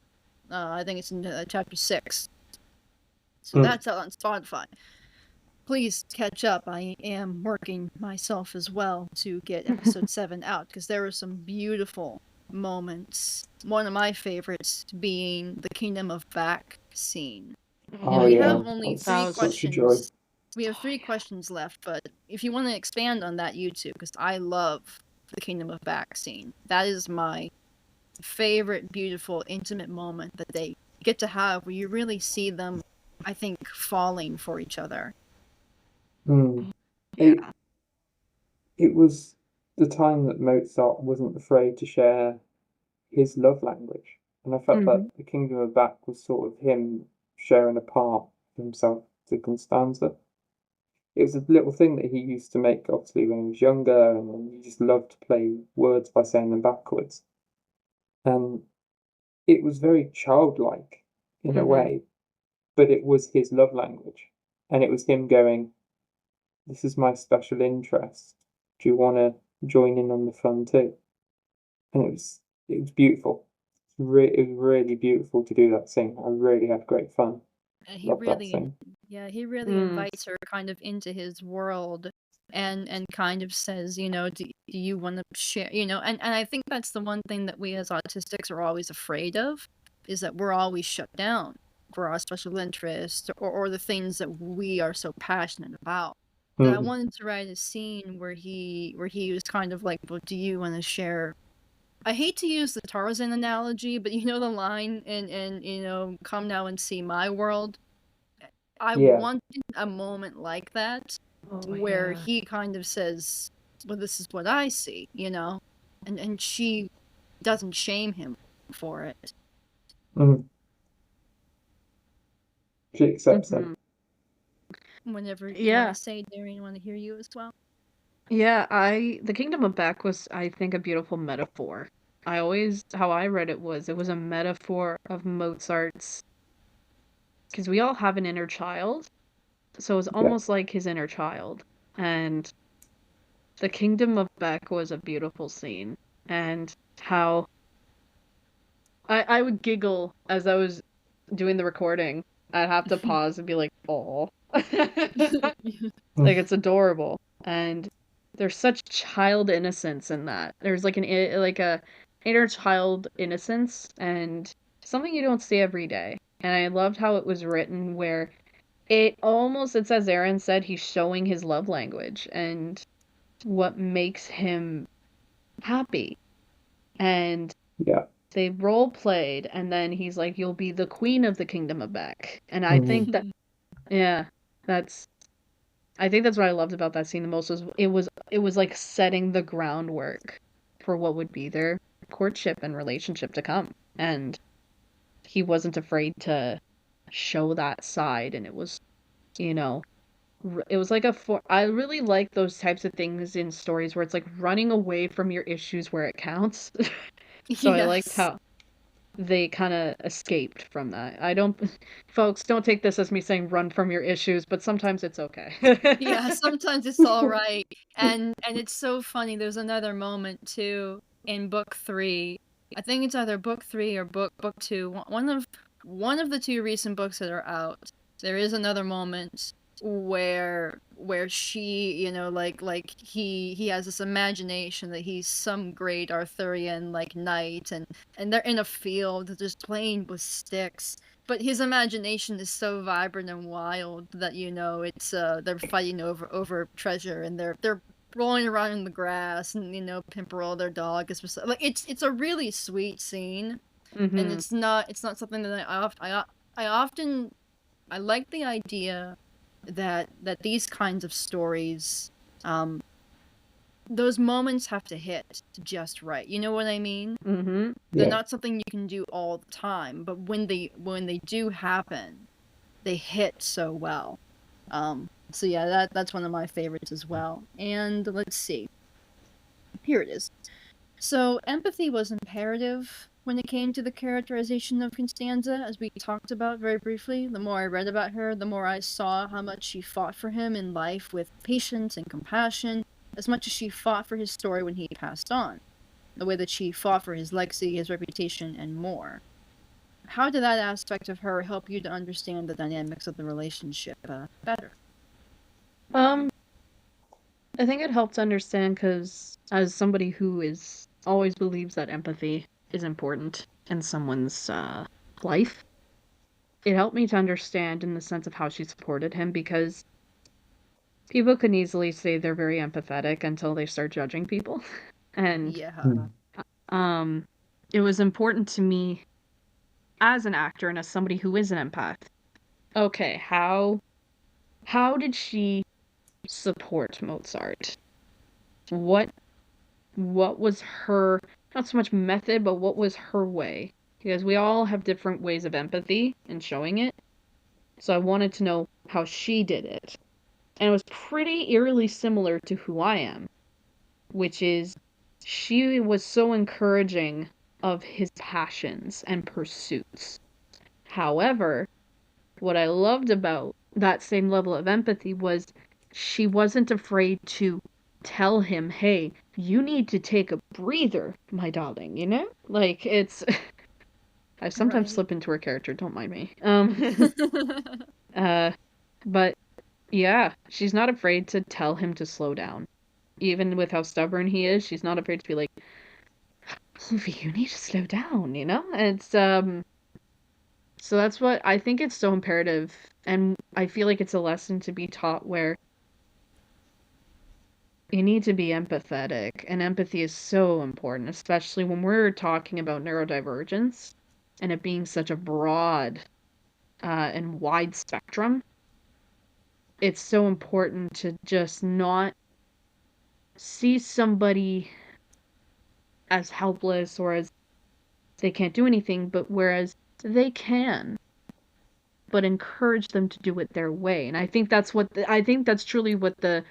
I think it's in chapter 6. So that's out on Spotify. Please catch up. I am working myself as well to get episode 7 out, because there were some beautiful moments. One of my favorites being the Kingdom of Back scene. We have only 3 questions. We have 3 questions left, but if you want to expand on that, YouTube, because I love the Kingdom of Back scene. That is my favorite, beautiful, intimate moment that they get to have, where you really see them, I think, falling for each other. It was the time that Mozart wasn't afraid to share his love language, and I felt that the Kingdom of Back was sort of him sharing a part of himself to Constanza. It was a little thing that he used to make, obviously, when he was younger, and he just loved to play words by saying them backwards. And it was very childlike in a way, but it was his love language. And it was him going, this is my special interest. Do you want to join in on the fun too? And it was beautiful. It was really beautiful to do that scene. I really had great fun. He really invites her kind of into his world, and kind of says, you know, do you want to share, you know, and I think that's the one thing that we as autistics are always afraid of, is that we're always shut down for our special interests or the things that we are so passionate about. But I wanted to write a scene where he was kind of like, well, do you want to share? I hate to use the Tarzan analogy, but you know the line in you know, Come Now and See My World? I wanted a moment like that, where he kind of says, well, this is what I see, you know? And she doesn't shame him for it. She accepts it. Whenever you want to say, Darien, I want to hear you as well. Yeah, the Kingdom of Back was, I think, a beautiful metaphor. How I read it was a metaphor of Mozart's, because we all have an inner child, so it's almost like his inner child. And the Kingdom of Back was a beautiful scene, and how I would giggle as I was doing the recording. I'd have to pause and be like, "Oh," like it's adorable, and there's such child innocence in that. There's like a inner child innocence, and something you don't see every day. And I loved how it was written, where it's as Aaron said, he's showing his love language and what makes him happy. And they role played, and then he's like, you'll be the queen of the Kingdom of Back. And I think that, I think that's what I loved about that scene the most, was it was like setting the groundwork for what would be their courtship and relationship to come. And he wasn't afraid to show that side, and it was, you know, it was like I really like those types of things in stories where it's like running away from your issues where it counts. So I liked how they kind of escaped from that. Folks, don't take this as me saying run from your issues, but sometimes it's okay. Yeah, sometimes it's all right. And it's so funny. There's another moment too in book 3. I think it's either book 3 or book 2. One of the 2 recent books that are out. There is another moment where she, you know, like he has this imagination that he's some great Arthurian like knight, and they're in a field just playing with sticks, but his imagination is so vibrant and wild that, you know, it's they're fighting over treasure, and they're rolling around in the grass, and, you know, Pimperl, their dog, is just like, it's a really sweet scene. And it's not something that I often, I like the idea that these kinds of stories, those moments have to hit just right. You know what I mean? Mm-hmm. They're Yeah. not something you can do all the time, but when they do happen, they hit so well. So yeah, that's one of my favorites as well. And let's see. Here it is. So empathy was imperative when it came to the characterization of Constanza, as we talked about very briefly. The more I read about her, the more I saw how much she fought for him in life with patience and compassion, as much as she fought for his story when he passed on. The way that she fought for his legacy, his reputation, and more. How did that aspect of her help you to understand the dynamics of the relationship better? I think it helped to understand because, as somebody who is always believes that empathy is important in someone's life, it helped me to understand in the sense of how she supported him, because people can easily say they're very empathetic until they start judging people. And Yeah. it was important to me as an actor and as somebody who is an empath. Okay, how did she support Mozart? What was her, not so much method, but what was her way? Because we all have different ways of empathy and showing it. So I wanted to know how she did it. And it was pretty eerily similar to who I am, which is she was so encouraging of his passions and pursuits. However, what I loved about that same level of empathy was she wasn't afraid to tell him, hey, you need to take a breather, my darling, you know? Like, it's... I sometimes Right. slip into her character, don't mind me. But yeah, she's not afraid to tell him to slow down. Even with how stubborn he is, she's not afraid to be like, Luffy, you need to slow down, you know? It's, so that's what, I think it's so imperative, and I feel like it's a lesson to be taught where you need to be empathetic, and empathy is so important, especially when we're talking about neurodivergence, and it being such a broad and wide spectrum. It's so important to just not see somebody as helpless or as they can't do anything, but whereas they can, but encourage them to do it their way. And I think that's truly what the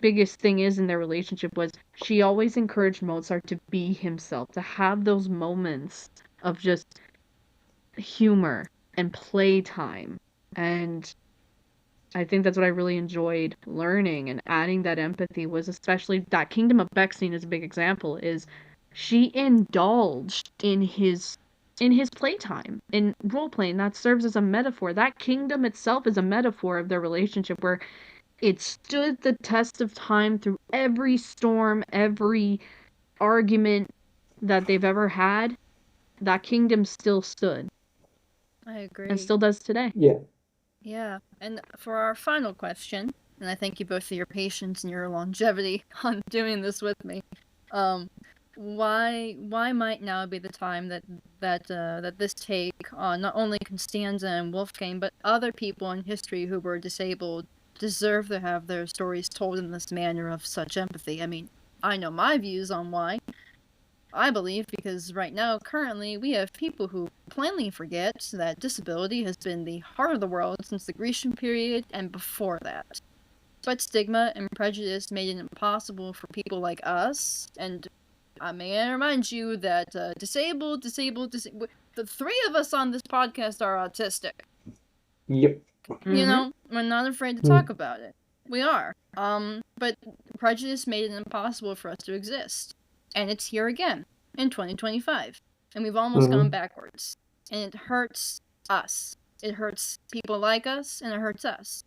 biggest thing is in their relationship was she always encouraged Mozart to be himself, to have those moments of just humor and playtime. And I think that's what I really enjoyed learning and adding that empathy was, especially that Kingdom of Beck scene is a big example, is she indulged in his playtime, in role playing. That serves as a metaphor. That kingdom itself is a metaphor of their relationship where it stood the test of time through every storm, every argument that they've ever had. That kingdom still stood I agree. and still does today. Yeah. Yeah, and for our final question, and I thank you both for your patience and your longevity on doing this with me. Why might now be the time that this take on not only Constanza and Wolfgang, but other people in history who were disabled deserve to have their stories told in this manner of such empathy? I mean, I know my views on why. I believe because right now, currently, we have people who plainly forget that disability has been the heart of the world since the Grecian period and before that. But stigma and prejudice made it impossible for people like us, and may I remind you that disabled, the three of us on this podcast are autistic. Yep. You know, we're not afraid to talk about it. We are. But prejudice made it impossible for us to exist. And it's here again, in 2025. And we've almost gone backwards. And it hurts us. It hurts people like us, and it hurts us.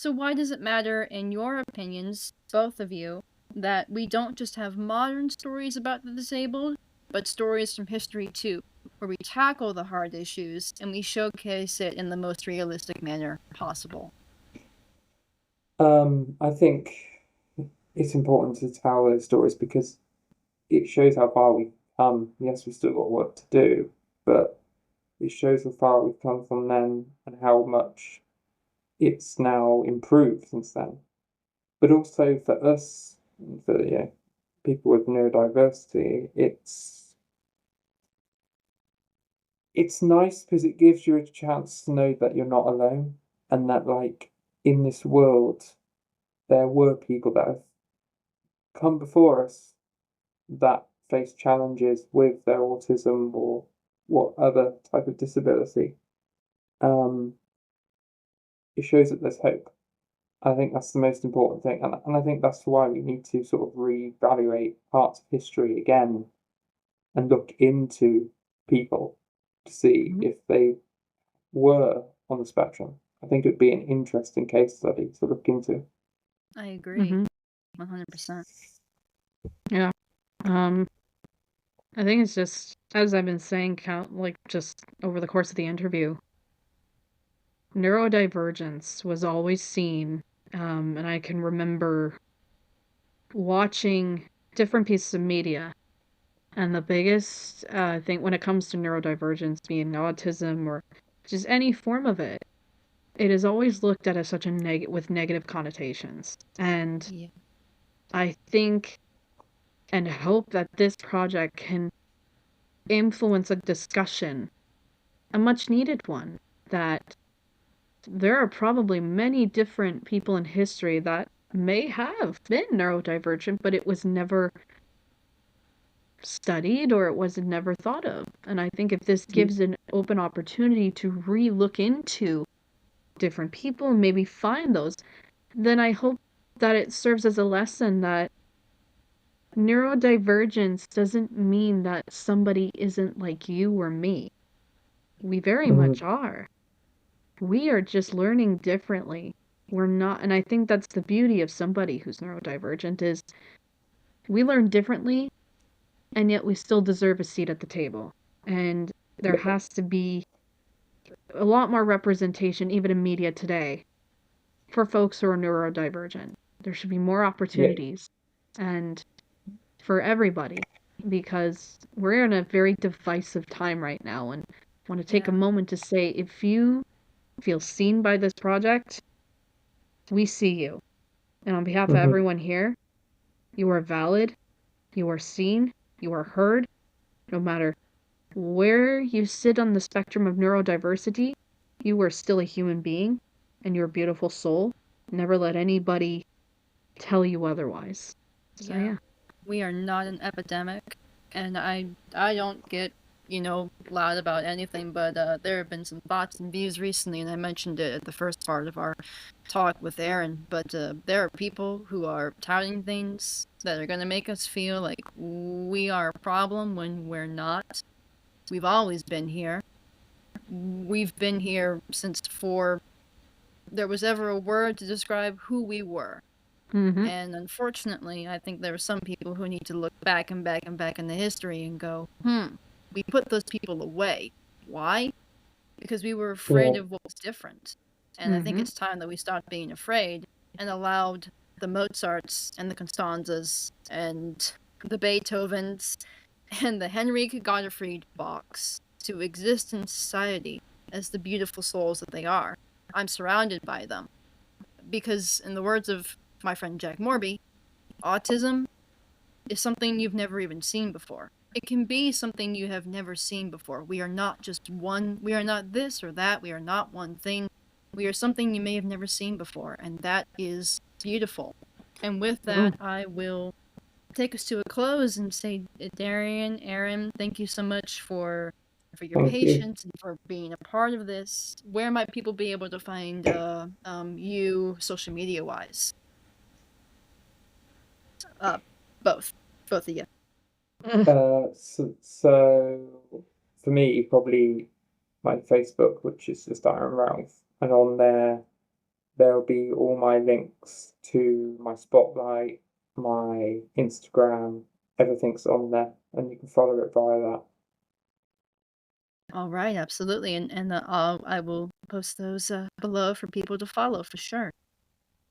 So why does it matter, in your opinions, both of you, that we don't just have modern stories about the disabled, but stories from history too, where we tackle the hard issues and we showcase it in the most realistic manner possible? I think it's important to tell those stories because it shows how far we've come. Yes, we've still got work to do, but it shows how far we've come from then and how much it's now improved since then. But also for us, for people with neurodiversity, it's nice because it gives you a chance to know that you're not alone and that like in this world there were people that have come before us that face challenges with their autism or what other type of disability. Um, it shows that there's hope. I think that's the most important thing, and I think that's why we need to sort of reevaluate parts of history again and look into people to see if they were on the spectrum. I think it'd be an interesting case study to look into. I agree. Mhm. 100%. Yeah. I think it's just, as I've been saying, just over the course of the interview, neurodivergence was always seen, and I can remember watching different pieces of media, and the biggest thing when it comes to neurodivergence, being autism or just any form of it, it is always looked at as such a with negative connotations. And Yeah. I think and hope that this project can influence a discussion, a much needed one, that there are probably many different people in history that may have been neurodivergent, but it was never studied or it was never thought of. And I think if this gives an open opportunity to re-look into different people and maybe find those, then I hope that it serves as a lesson that neurodivergence doesn't mean that somebody isn't like you or me. We very much are. We are just learning differently. We're not, and I think that's the beauty of somebody who's neurodivergent is we learn differently and yet we still deserve a seat at the table. And there has to be a lot more representation, even in media today, for folks who are neurodivergent. There should be more opportunities and for everybody because we're in a very divisive time right now. And I want to take a moment to say if you feel seen by this project, we see you. And on behalf of everyone here, you are valid, you are seen, you are heard, no matter where you sit on the spectrum of neurodiversity, you are still a human being and you're a beautiful soul. Never let anybody tell you otherwise. So yeah. We are not an epidemic, and I don't get, loud about anything, but there have been some thoughts and views recently, and I mentioned it at the first part of our talk with Aaron, but there are people who are touting things that are going to make us feel like we are a problem when we're not. We've always been here. We've been here since before there was ever a word to describe who we were. And unfortunately, I think there are some people who need to look back and back and back in the history and go, we put those people away. Why? Because we were afraid of what was different. And I think it's time that we stopped being afraid and allowed the Mozarts and the Constanzas and the Beethovens and the Henrik Gottfried Bachs to exist in society as the beautiful souls that they are. I'm surrounded by them. Because, in the words of my friend Jack Morby, autism is something you've never even seen before. It can be something you have never seen before. We are not just one, we are not this or that, we are not one thing. We are something you may have never seen before, and that is beautiful. And with that, I will take us to a close and say, Darien, Aaron, thank you so much for your patience and for being a part of this. Where might people be able to find you social media wise? Both of you. So for me, probably my Facebook, which is just Darien Relf, and on there there'll be all my links to my Spotlight, my Instagram, everything's on there, and you can follow it via that. All right, absolutely, and I will post those below for people to follow for sure.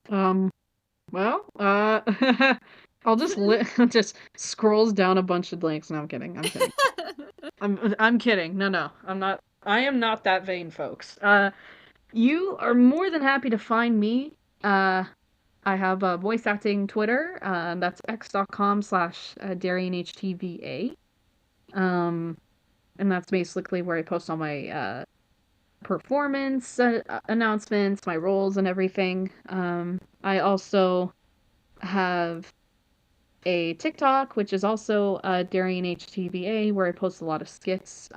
Well, I'll just just scrolls down a bunch of links. No, I'm kidding. I'm kidding. I'm kidding. No, I'm not. I am not that vain, folks. You are more than happy to find me. I have a voice acting Twitter. That's x.com/DarianHTVA. And that's basically where I post all my performance announcements, my roles, and everything. I also have a TikTok, which is also Darien HTVA, where I post a lot of skits.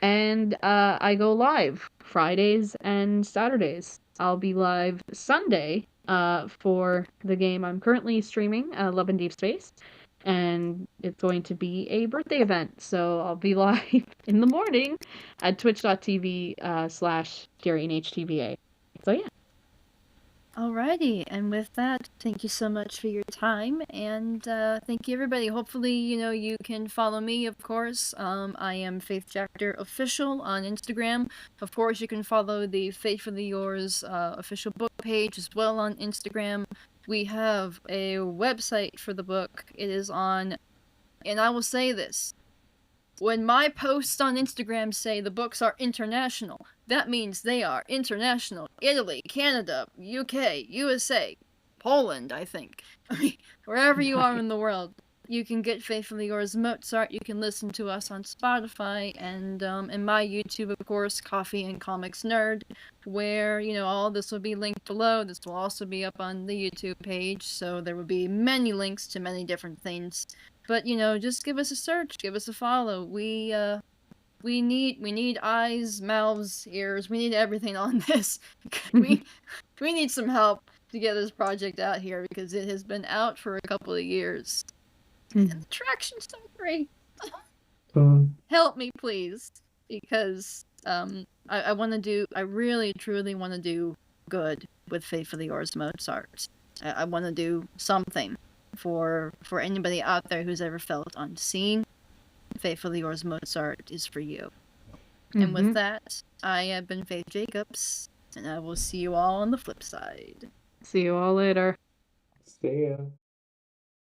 And I go live Fridays and Saturdays. I'll be live Sunday for the game I'm currently streaming, Love in Deep Space. And it's going to be a birthday event. So I'll be live in the morning at twitch.tv/DarianHTVA. So yeah. Alrighty, and with that, thank you so much for your time, and thank you everybody. Hopefully, you can follow me, of course. I am Faith Chapter Official on Instagram. Of course, you can follow the Faithfully Yours official book page as well on Instagram. We have a website for the book. It is on, and I will say this, when my posts on Instagram say the books are international, that means they are international. Italy, Canada, UK, USA, Poland, I think. I mean, wherever you are in the world, you can get Faithfully Yours Mozart. You can listen to us on Spotify and my YouTube, of course, Coffee&Comics Nerd, where, all this will be linked below. This will also be up on the YouTube page, so there will be many links to many different things. But, just give us a search, give us a follow. We need eyes, mouths, ears. We need everything on this. we need some help to get this project out here because it has been out for a couple of years. And the traction's so great. Help me, please, because I really truly want to do good with Faithfully Yours Mozart. I want to do something for anybody out there who's ever felt unseen. Faithfully Yours Mozart is for you. And with that, I have been Faith Jacobs, and I will see you all on the flip side. See you all later. See ya.